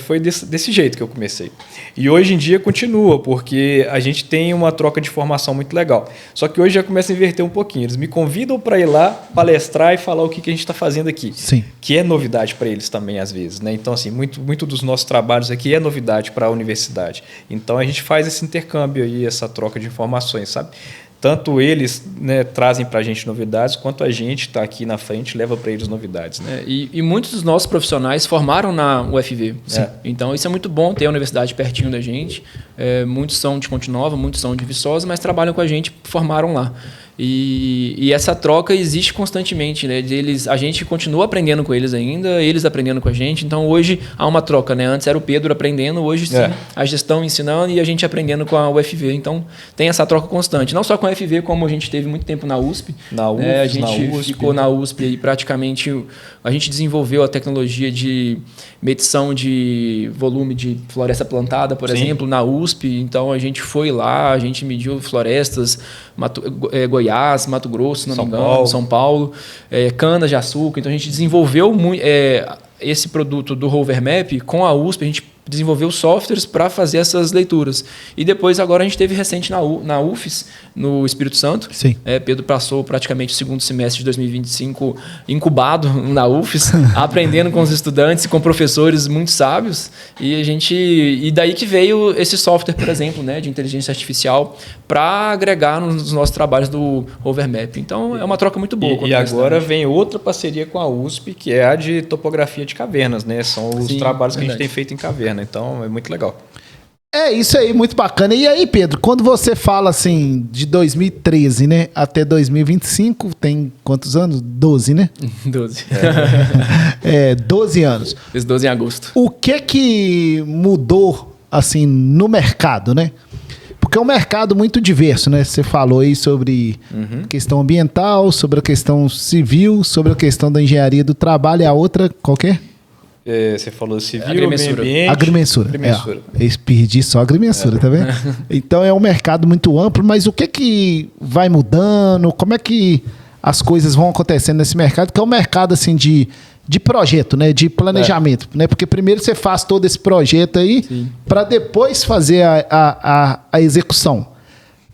Foi desse jeito que eu comecei. E hoje em dia continua, porque a gente tem uma troca de formação muito legal. Só que hoje já começa a inverter um pouquinho. Eles me convidam para ir lá palestrar e falar o que a gente está fazendo aqui.
Sim.
Que é novidade para eles também, às vezes, né? Então, assim, muito dos nossos trabalhos aqui é novidade para a universidade. Então, a gente faz esse intercâmbio aí, essa troca de informações, sabe? Tanto eles, né, trazem para a gente novidades, quanto a gente está aqui na frente leva para eles novidades. Né?
E muitos dos nossos profissionais formaram na UFV. Então, isso é muito bom ter a universidade pertinho da gente. Muitos são de Ponte Nova, muitos são de Viçosa, mas trabalham com a gente, formaram lá. E essa troca existe constantemente, né? A gente continua aprendendo com eles ainda, eles aprendendo com a gente. Então, hoje há uma troca, né? Antes era o Pedro aprendendo, hoje sim, a gestão ensinando e a gente aprendendo com a UFV. Então, tem essa troca constante. Não só com a UFV, como a gente teve muito tempo na USP. A gente ficou na USP e praticamente a gente desenvolveu a tecnologia de medição de volume de floresta plantada, por exemplo, na USP. Então, a gente foi lá, a gente mediu florestas, Goiás, Mato Grosso, se não me engano, São Paulo, cana de açúcar. Então, a gente desenvolveu esse produto do Rover Map com a USP. A gente desenvolveu softwares para fazer essas leituras. E depois, agora, a gente teve recente na UFES, no Espírito Santo. Sim. Pedro passou praticamente o segundo semestre de 2025 incubado na UFES, aprendendo com os estudantes e com professores muito sábios. E daí que veio esse software, por exemplo, né, de inteligência artificial para agregar nos nossos trabalhos do Rover Map. Então, é uma troca muito boa.
E agora vem outra parceria com a USP, que é a de topografia de cavernas, né? São os trabalhos que a gente tem feito em caverna. Então, é muito legal.
É isso aí, muito bacana. E aí, Pedro, quando você fala assim de 2013, né, até 2025, tem quantos anos? 12, né?
12.
12 anos.
Fiz 12 em agosto.
O que mudou, assim, no mercado, né? Porque é um mercado muito diverso, né? Você falou aí sobre a questão ambiental, sobre a questão civil, sobre a questão da engenharia do trabalho e a outra, qual que é?
Você falou civil,
agrimensura.
meio ambiente...
Agrimensura. Eu perdi só a agrimensura, tá vendo? Então é um mercado muito amplo, mas o que vai mudando? Como é que as coisas vão acontecendo nesse mercado? Que é um mercado assim de projeto, né? De planejamento. Né? Porque primeiro você faz todo esse projeto aí para depois fazer a execução.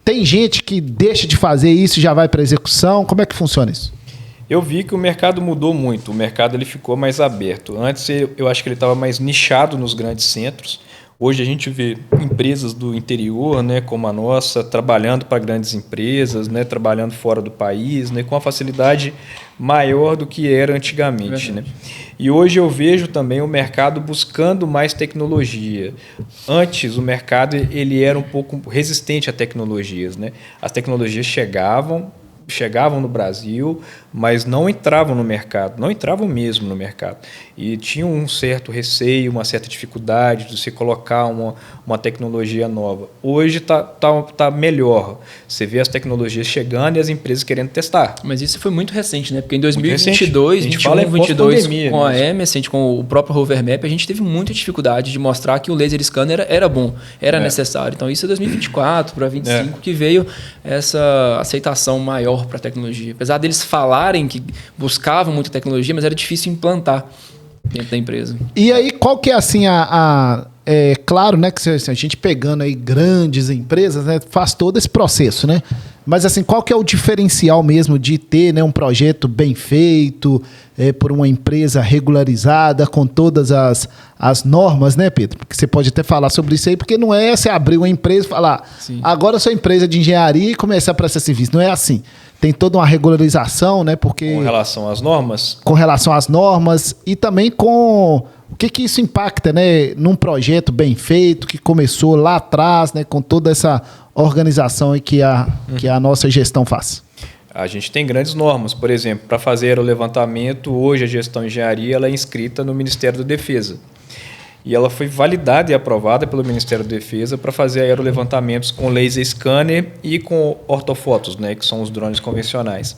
Tem gente que deixa de fazer isso e já vai para a execução. Como é que funciona isso?
Eu vi que o mercado mudou muito, o mercado ele ficou mais aberto. Antes eu acho que ele estava mais nichado nos grandes centros. Hoje a gente vê empresas do interior, né, como a nossa, trabalhando para grandes empresas, né, trabalhando fora do país, né, com uma facilidade maior do que era antigamente. Né? E hoje eu vejo também o mercado buscando mais tecnologia. Antes o mercado ele era um pouco resistente a tecnologias. Né? As tecnologias chegavam, chegavam no Brasil, mas não entravam no mercado, não entravam mesmo no mercado. E tinham um certo receio, uma certa dificuldade de se colocar uma tecnologia nova. Hoje tá melhor. Você vê as tecnologias chegando e as empresas querendo testar.
Mas isso foi muito recente, né? Porque em 2022, 2022 com a Emerson, com o próprio Hovermap, a gente teve muita dificuldade de mostrar que o laser scanner era bom, era necessário. Então isso é 2024 para 2025 que veio essa aceitação maior para a tecnologia. Apesar deles falarem que buscavam muita tecnologia, mas era difícil implantar dentro da empresa.
E aí, qual que é assim é claro, né, que a gente pegando aí grandes empresas, né, faz todo esse processo, né? Mas assim, qual que é o diferencial mesmo de ter, né, um projeto bem feito, por uma empresa regularizada, com todas as normas, né, Pedro? Porque você pode até falar sobre isso aí, porque não é você abrir uma empresa e falar, agora eu sou empresa de engenharia e começar a prestar serviço. Não é assim. Tem toda uma regularização, né? Porque
com relação às normas?
Com relação às normas e também com o que isso impacta, né? Num projeto bem feito, que começou lá atrás, né? Com toda essa organização aí que a nossa gestão faz.
A gente tem grandes normas. Por exemplo, para fazer o levantamento, hoje a gestão de engenharia ela é inscrita no Ministério da Defesa. E ela foi validada e aprovada pelo Ministério da Defesa para fazer aerolevantamentos com laser scanner e com ortofotos, né, que são os drones convencionais.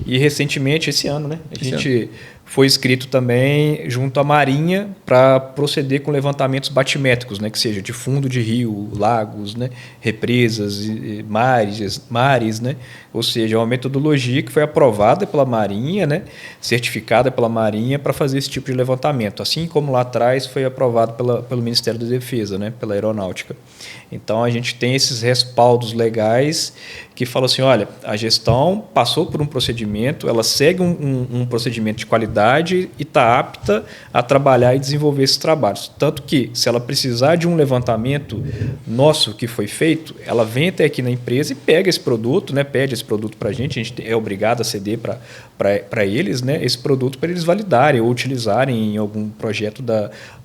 E recentemente, esse ano, né, a gente foi inscrito também junto à Marinha para proceder com levantamentos batimétricos, né, que seja de fundo de rio, lagos, né, represas, mares, né, ou seja, é uma metodologia que foi aprovada pela Marinha, né, certificada pela Marinha para fazer esse tipo de levantamento, assim como lá atrás foi aprovado pelo Ministério da Defesa, né, pela Aeronáutica. Então a gente tem esses respaldos legais que falam assim, olha, a gestão passou por um procedimento, ela segue um procedimento de qualidade e está apta a trabalhar e desenvolver esses trabalhos. Tanto que, se ela precisar de um levantamento nosso que foi feito, ela vem até aqui na empresa e pega esse produto, né, pede esse produto para a gente é obrigado a ceder para eles, né, esse produto para eles validarem ou utilizarem em algum projeto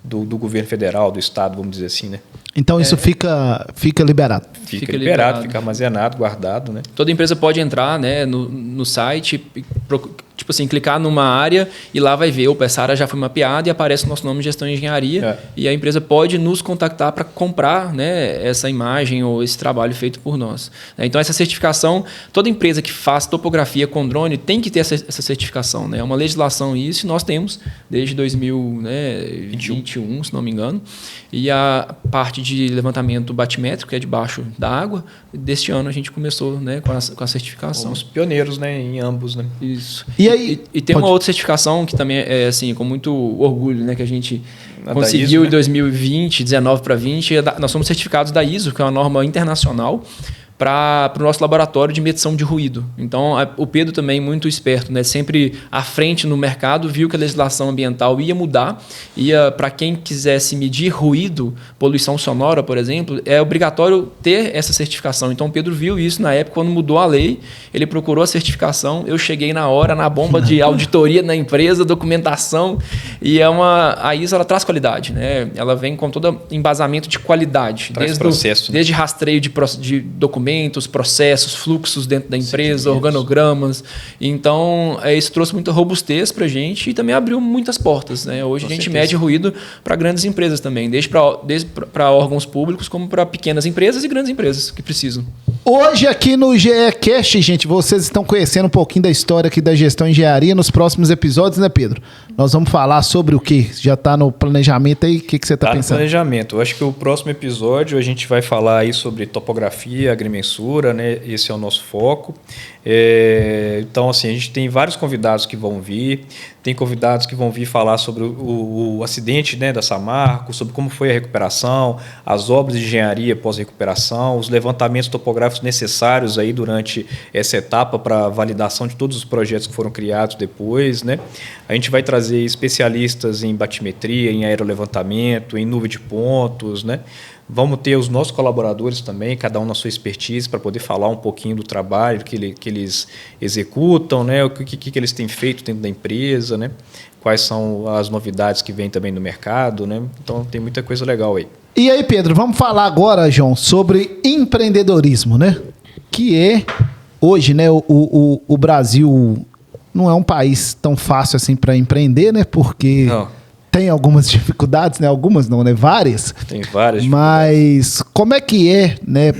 do governo federal, do estado, vamos dizer assim, né?
Então isso fica liberado.
Fica liberado, fica armazenado, guardado, né?
Toda empresa pode entrar, né, no site, tipo assim, clicar numa área e lá vai ver, opa, essa área já foi mapeada e aparece o nosso nome de gestão de engenharia e a empresa pode nos contactar para comprar, né, essa imagem ou esse trabalho feito por nós. Então essa certificação, toda empresa que faz topografia com drone tem que ter essa certificação, né? É uma legislação isso e nós temos desde 2021, se não me engano, e a parte de levantamento batimétrico, que é debaixo da água, deste ano a gente começou, né, com a certificação.
Somos pioneiros, né, em ambos, né?
Isso.
E
tem uma outra certificação que também é assim, com muito orgulho, né, que a gente conseguiu, né, em 2020, 19 para 20. Nós somos certificados da ISO, que é uma norma internacional, para o nosso laboratório de medição de ruído. Então, o Pedro também, muito esperto, né, sempre à frente no mercado, viu que a legislação ambiental ia mudar, para quem quisesse medir ruído, poluição sonora, por exemplo, é obrigatório ter essa certificação. Então, o Pedro viu isso na época, quando mudou a lei, ele procurou a certificação, eu cheguei na hora, na bomba de auditoria na empresa, documentação, e a ISO ela traz qualidade, né? Ela vem com todo embasamento de qualidade, desde rastreio de documentos, processos, fluxos dentro da empresa, organogramas. Então, isso trouxe muita robustez para a gente e também abriu muitas portas, né? Hoje a gente mede ruído para grandes empresas também, desde para órgãos públicos como para pequenas empresas e grandes empresas que precisam.
Hoje aqui no GECast, gente, vocês estão conhecendo um pouquinho da história aqui da gestão em engenharia. Nos próximos episódios, né, Pedro? Nós vamos falar sobre o quê? Já está no planejamento aí? O que você está pensando?
No planejamento. Eu acho que o próximo episódio a gente vai falar aí sobre topografia, agrimensura, né? Esse é o nosso foco. Então, assim, a gente tem vários convidados que vão vir. Tem convidados que vão vir falar sobre o acidente, né, da Samarco, sobre como foi a recuperação, as obras de engenharia pós-recuperação, os levantamentos topográficos necessários aí durante essa etapa para validação de todos os projetos que foram criados depois, né? A gente vai trazer especialistas em batimetria, em aerolevantamento, em nuvem de pontos, né? Vamos ter os nossos colaboradores também, cada um na sua expertise, para poder falar um pouquinho do trabalho que eles executam, né? O que eles têm feito dentro da empresa, né? Quais são as novidades que vêm também no mercado, né? Então, tem muita coisa legal aí.
E aí, Pedro, vamos falar agora, João, sobre empreendedorismo, né? Que é hoje, né, o Brasil não é um país tão fácil assim para empreender, né? Porque tem algumas dificuldades, né? Algumas não, né? Várias.
Tem várias.
Mas como é que é, né?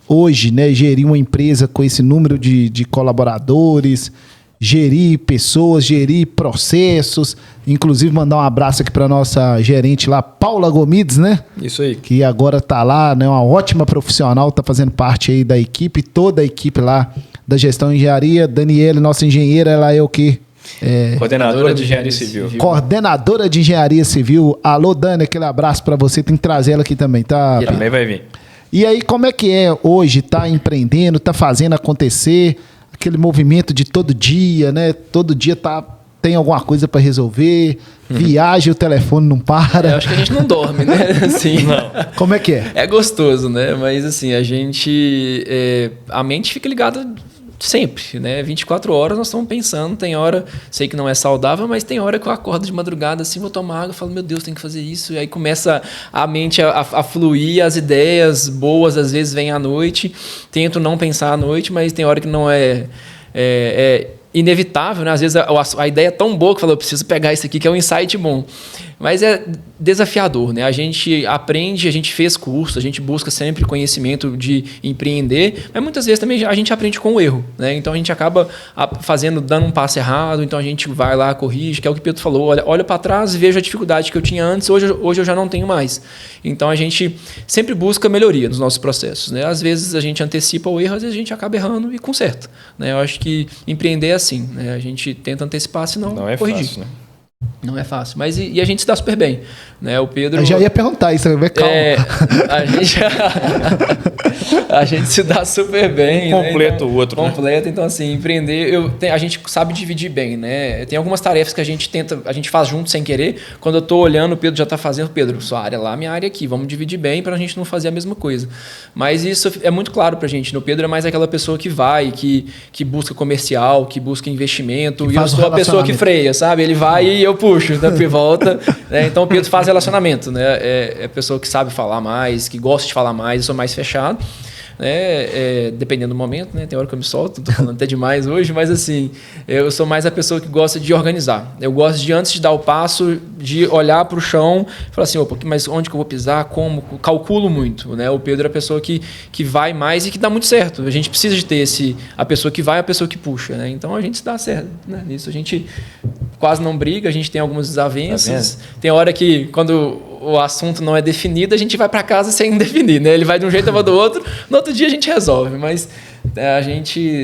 Hoje, né? Gerir uma empresa com esse número de colaboradores, gerir pessoas, gerir processos. Inclusive mandar um abraço aqui para nossa gerente lá, Paula Gomides, né?
Isso aí.
Que agora tá lá, né? Uma ótima profissional, tá fazendo parte aí da equipe, toda a equipe lá da gestão de engenharia. Daniela, nossa engenheira, ela é o quê?
Coordenadora de Engenharia Civil.
Coordenadora de Engenharia Civil. Alô, Dani, aquele abraço para você. Tem que trazer ela aqui também, tá?
Também vai vir.
E aí, como é que é hoje? Tá empreendendo, tá fazendo acontecer? Aquele movimento de todo dia, né? Todo dia tem alguma coisa para resolver, viaja, o telefone não para.
Eu acho que a gente não dorme, né? Assim,
Não.
Como é que é?
É gostoso, né? Mas assim, a gente... a mente fica ligada sempre, né? 24 horas nós estamos pensando, tem hora, sei que não é saudável, mas tem hora que eu acordo de madrugada assim, vou tomar água, falo, meu Deus, tem que fazer isso, e aí começa a mente a fluir, as ideias boas às vezes vêm à noite, tento não pensar à noite, mas tem hora que não é inevitável, né? Às vezes a ideia é tão boa que eu falo, eu preciso pegar isso aqui que é um insight bom. Mas é desafiador, né? A gente aprende, a gente fez curso, a gente busca sempre conhecimento de empreender, mas muitas vezes também a gente aprende com o erro, né? Então a gente acaba dando um passo errado, então a gente vai lá, corrige, que é o que o Pedro falou, olha para trás, vejo a dificuldade que eu tinha antes, hoje eu já não tenho mais. Então a gente sempre busca melhoria nos nossos processos, né? Às vezes a gente antecipa o erro, às vezes a gente acaba errando e conserta, né? Eu acho que empreender é assim, né? A gente tenta antecipar, senão
Não é
corrigir.
fácil, né?
Não é fácil, mas e a gente se dá super bem, né? O Pedro...
Eu já ia perguntar isso, calma.
A gente se dá super bem.
Completa
né?
o outro, né?
Completa, então assim, empreender, a gente sabe dividir bem, né? Tem algumas tarefas que a gente faz junto sem querer. Quando eu tô olhando, o Pedro já tá fazendo, Pedro, sua área lá, minha área aqui, vamos dividir bem pra gente não fazer a mesma coisa. Mas isso é muito claro pra gente, né? O Pedro é mais aquela pessoa que vai, que busca comercial, que busca investimento, e eu sou a pessoa que freia, sabe? Ele vai e eu puxo, né? Volta. Né? Então o Pedro faz relacionamento, né? É pessoa que sabe falar mais, que gosta de falar mais, eu sou mais fechado. Né? Dependendo do momento, né? Tem hora que eu me solto, tô falando até demais hoje, mas assim, eu sou mais a pessoa que gosta de organizar. Eu gosto de, antes de dar o passo, de olhar para o chão e falar assim, opa, mas onde que eu vou pisar, como? Calculo muito, né? O Pedro é a pessoa que vai mais e que dá muito certo. A gente precisa de ter a pessoa que vai e a pessoa que puxa, né? Então a gente se dá certo, né? Nisso a gente quase não briga, a gente tem algumas desavenças. Tem hora que, quando o assunto não é definido, a gente vai para casa sem definir, né? Ele vai de um jeito, eu vou do outro, no outro dia a gente resolve, mas a gente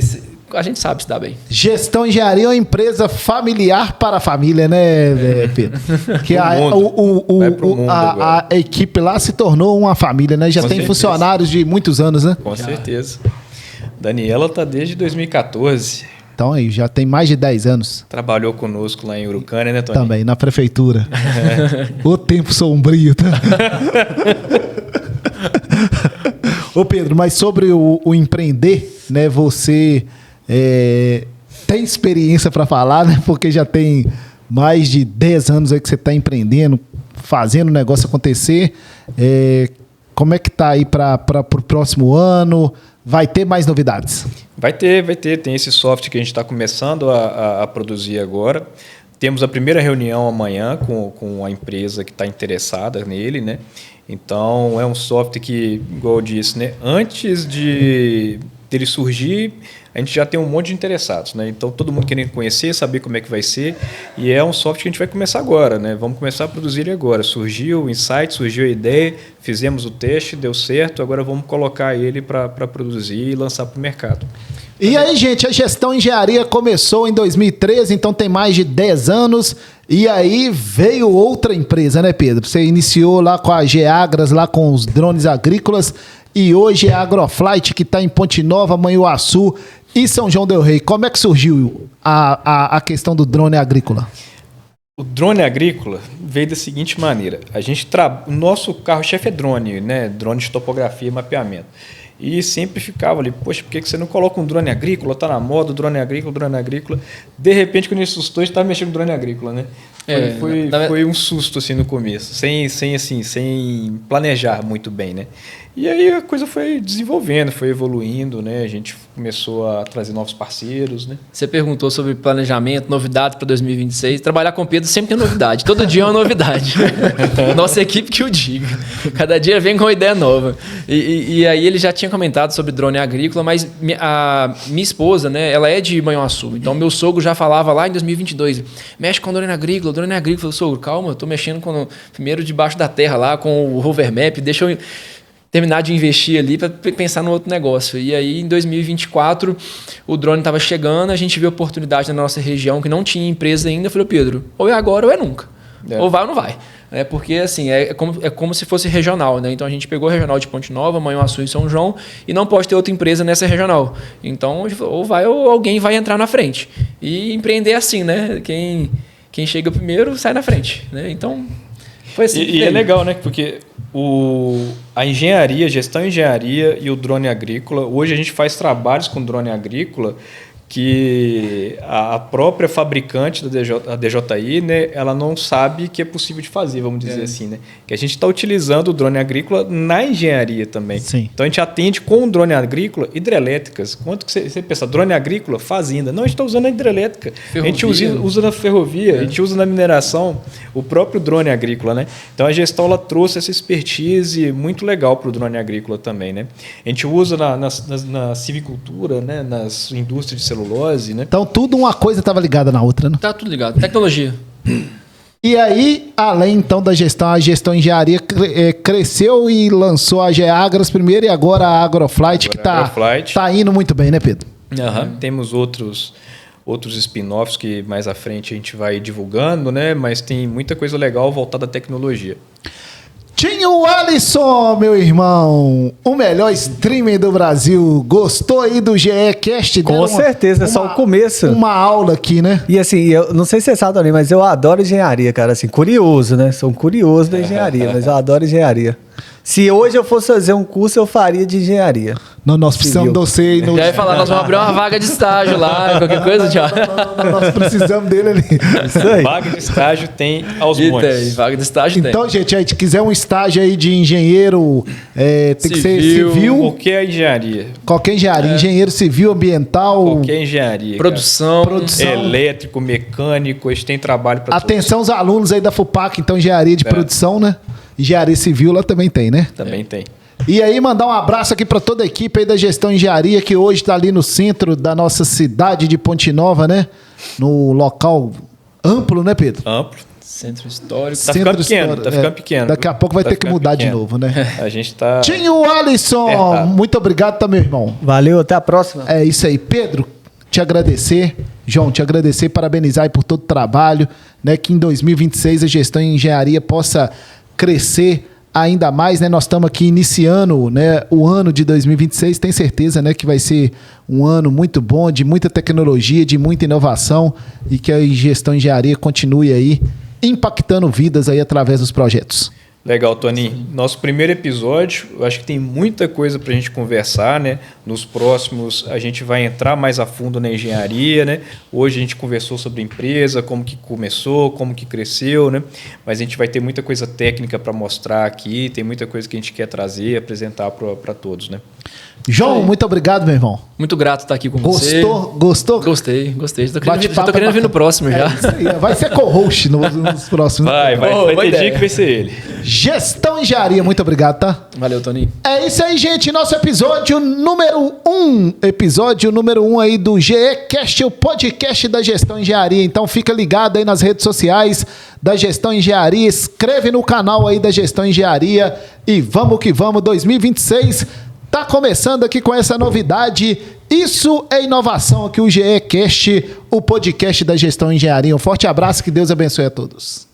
sabe se dar bem.
Gestão Engenharia é uma empresa familiar para a família, né, Pedro? Que a equipe lá se tornou uma família, né? Já tem funcionários de muitos anos, né?
Com certeza. Daniela tá desde 2014.
Então aí, já tem mais de 10 anos.
Trabalhou conosco lá em Urucânia, né, Tony?
Também, na prefeitura. O tempo sombrio, tá? Ô Pedro, mas sobre o empreender, né? Você tem experiência para falar, né? Porque já tem mais de 10 anos aí que você está empreendendo, fazendo o negócio acontecer. Como é que tá aí para o próximo ano? Vai ter mais novidades?
Vai ter. Tem esse software que a gente está começando a produzir agora. Temos a primeira reunião amanhã com a empresa que está interessada nele, né? Então, é um software que, igual eu disse, né? Antes dele surgir, a gente já tem um monte de interessados, né? Então, todo mundo querendo conhecer, saber como é que vai ser. E é um software que a gente vai começar agora, né? Vamos começar a produzir ele agora. Surgiu o insight, surgiu a ideia, fizemos o teste, deu certo. Agora vamos colocar ele para produzir e lançar para o mercado.
E aí, gente, a Gestão Engenharia começou em 2013, então tem mais de 10 anos. E aí veio outra empresa, né, Pedro? Você iniciou lá com a Geagras, lá com os drones agrícolas. E hoje é a Agroflight, que está em Ponte Nova, Manhuaçu e São João del Rei. Como é que surgiu a questão do drone agrícola?
O drone agrícola veio da seguinte maneira. O nosso carro-chefe é drone, né? Drone de topografia e mapeamento. E sempre ficava ali, poxa, por que você não coloca um drone agrícola? Tá na moda, drone agrícola. De repente, quando ele assustou, a gente estava mexendo com drone agrícola, né? Foi um susto assim no começo, sem planejar muito bem, né? E aí a coisa foi desenvolvendo, foi evoluindo, né? A gente começou a trazer novos parceiros, né?
Você perguntou sobre planejamento, novidade para 2026. Trabalhar com o Pedro sempre tem novidade. Todo dia é uma novidade. Nossa equipe que o diga. Cada dia vem com uma ideia nova. E aí ele já tinha comentado sobre drone agrícola, mas a minha esposa, né? Ela é de Manhuaçu. Então meu sogro já falava lá em 2022, mexe com drone agrícola. Eu falei, sogro, calma, eu tô mexendo primeiro debaixo da terra lá com o Hover Map, deixa eu terminar de investir ali para pensar no outro negócio. E aí, em 2024, o drone estava chegando, a gente viu oportunidade na nossa região que não tinha empresa ainda. Eu falei, Pedro, ou é agora ou é nunca. Ou vai ou não vai. Porque assim, é como se fosse regional, né? Então a gente pegou a regional de Ponte Nova, Manhuaçu e São João, e não pode ter outra empresa nessa regional. Então, ou vai ou alguém vai entrar na frente. E empreender é assim, né? Quem chega primeiro sai na frente, né? Então, foi assim.
E é legal, né? Porque a engenharia, gestão em engenharia e o drone agrícola, hoje a gente faz trabalhos com drone agrícola que a própria fabricante da DJI, né, ela não sabe que é possível de fazer, vamos dizer assim, né? Que a gente está utilizando o drone agrícola na engenharia também.
Sim.
Então a gente atende com o drone agrícola hidrelétricas. Quanto que você pensa, drone agrícola, fazenda? Não, a gente está usando a hidrelétrica.
Ferrovia.
A gente usa na ferrovia, a gente usa na mineração, o próprio drone agrícola, né? Então a gestão ela trouxe essa expertise muito legal para o drone agrícola também, né? A gente usa na civicultura, né, nas indústrias de celulose, né?
Então, tudo uma coisa estava ligada na outra, né?
Tá tudo ligado. Tecnologia.
E aí, além então da gestão, a gestão engenharia cresceu e lançou a Geagras primeiro e agora a Agroflight, que tá indo muito bem, né, Pedro?
Temos outros spin-offs que mais à frente a gente vai divulgando, né? Mas tem muita coisa legal voltada à tecnologia.
Tinho Alisson, meu irmão, o melhor streamer do Brasil. Gostou aí do GEcast?
Com certeza, é só o começo.
Uma aula aqui, né?
E assim, eu não sei se você sabe também, mas eu adoro engenharia, cara. Assim, curioso, né? Sou um curioso da engenharia, mas eu adoro engenharia. Se hoje eu fosse fazer um curso, eu faria de engenharia.
Não, nós precisamos de você.
Já ia falar, nós vamos abrir uma vaga de estágio lá, qualquer coisa, já.
Não, nós precisamos dele ali.
Isso aí.
Vaga de estágio tem aos montes.
Tem, vaga de estágio
então, gente, a gente quiser um estágio aí de engenheiro, tem que ser civil.
Qualquer engenharia.
Qualquer engenharia. Engenheiro civil, ambiental.
Qualquer engenharia.
Produção.
Elétrico, mecânico, a gente tem trabalho para
Atenção os alunos aí da FUPAC, então, engenharia de produção, né? Engenharia civil lá também tem, né?
Também tem.
E aí, mandar um abraço aqui para toda a equipe aí da Gestão Engenharia, que hoje está ali no centro da nossa cidade de Ponte Nova, né? No local amplo, né, Pedro?
Amplo.
Centro histórico.
Tá ficando pequeno.
Daqui a pouco vai ter que mudar de novo, né?
A gente tá...
Tinho Alisson, muito obrigado, tá, meu irmão?
Valeu, até a próxima.
É isso aí. Pedro, te agradecer. João, te agradecer, parabenizar aí por todo o trabalho, né? Que em 2026 a Gestão em Engenharia possa crescer ainda mais, né? Nós estamos aqui iniciando, né, o ano de 2026, tenho certeza, né, que vai ser um ano muito bom, de muita tecnologia, de muita inovação e que a Gestão Engenharia continue aí impactando vidas aí através dos projetos.
Legal, Toninho. Nosso primeiro episódio, eu acho que tem muita coisa para a gente conversar, né? Nos próximos, a gente vai entrar mais a fundo na engenharia, né? Hoje a gente conversou sobre a empresa, como que começou, como que cresceu, né? Mas a gente vai ter muita coisa técnica para mostrar aqui, tem muita coisa que a gente quer trazer, apresentar para todos, né?
João, muito obrigado, meu irmão.
Muito grato estar aqui com você.
Gostou?
Gostei. Tô querendo vir no próximo já.
Isso aí, vai ser co-host nos próximos.
Vai ter dia que vai ser ele.
Gestão Engenharia, muito obrigado, tá?
Valeu, Toninho.
É isso aí, gente. Nosso episódio número 1. Episódio número 1 aí do GEcast, o podcast da Gestão Engenharia. Então fica ligado aí nas redes sociais da Gestão Engenharia. Inscreve no canal aí da Gestão Engenharia. E vamos que vamos, 2026 tá começando aqui com essa novidade. Isso é inovação aqui, o GEcast, o podcast da Gestão Engenharia. Um forte abraço, que Deus abençoe a todos.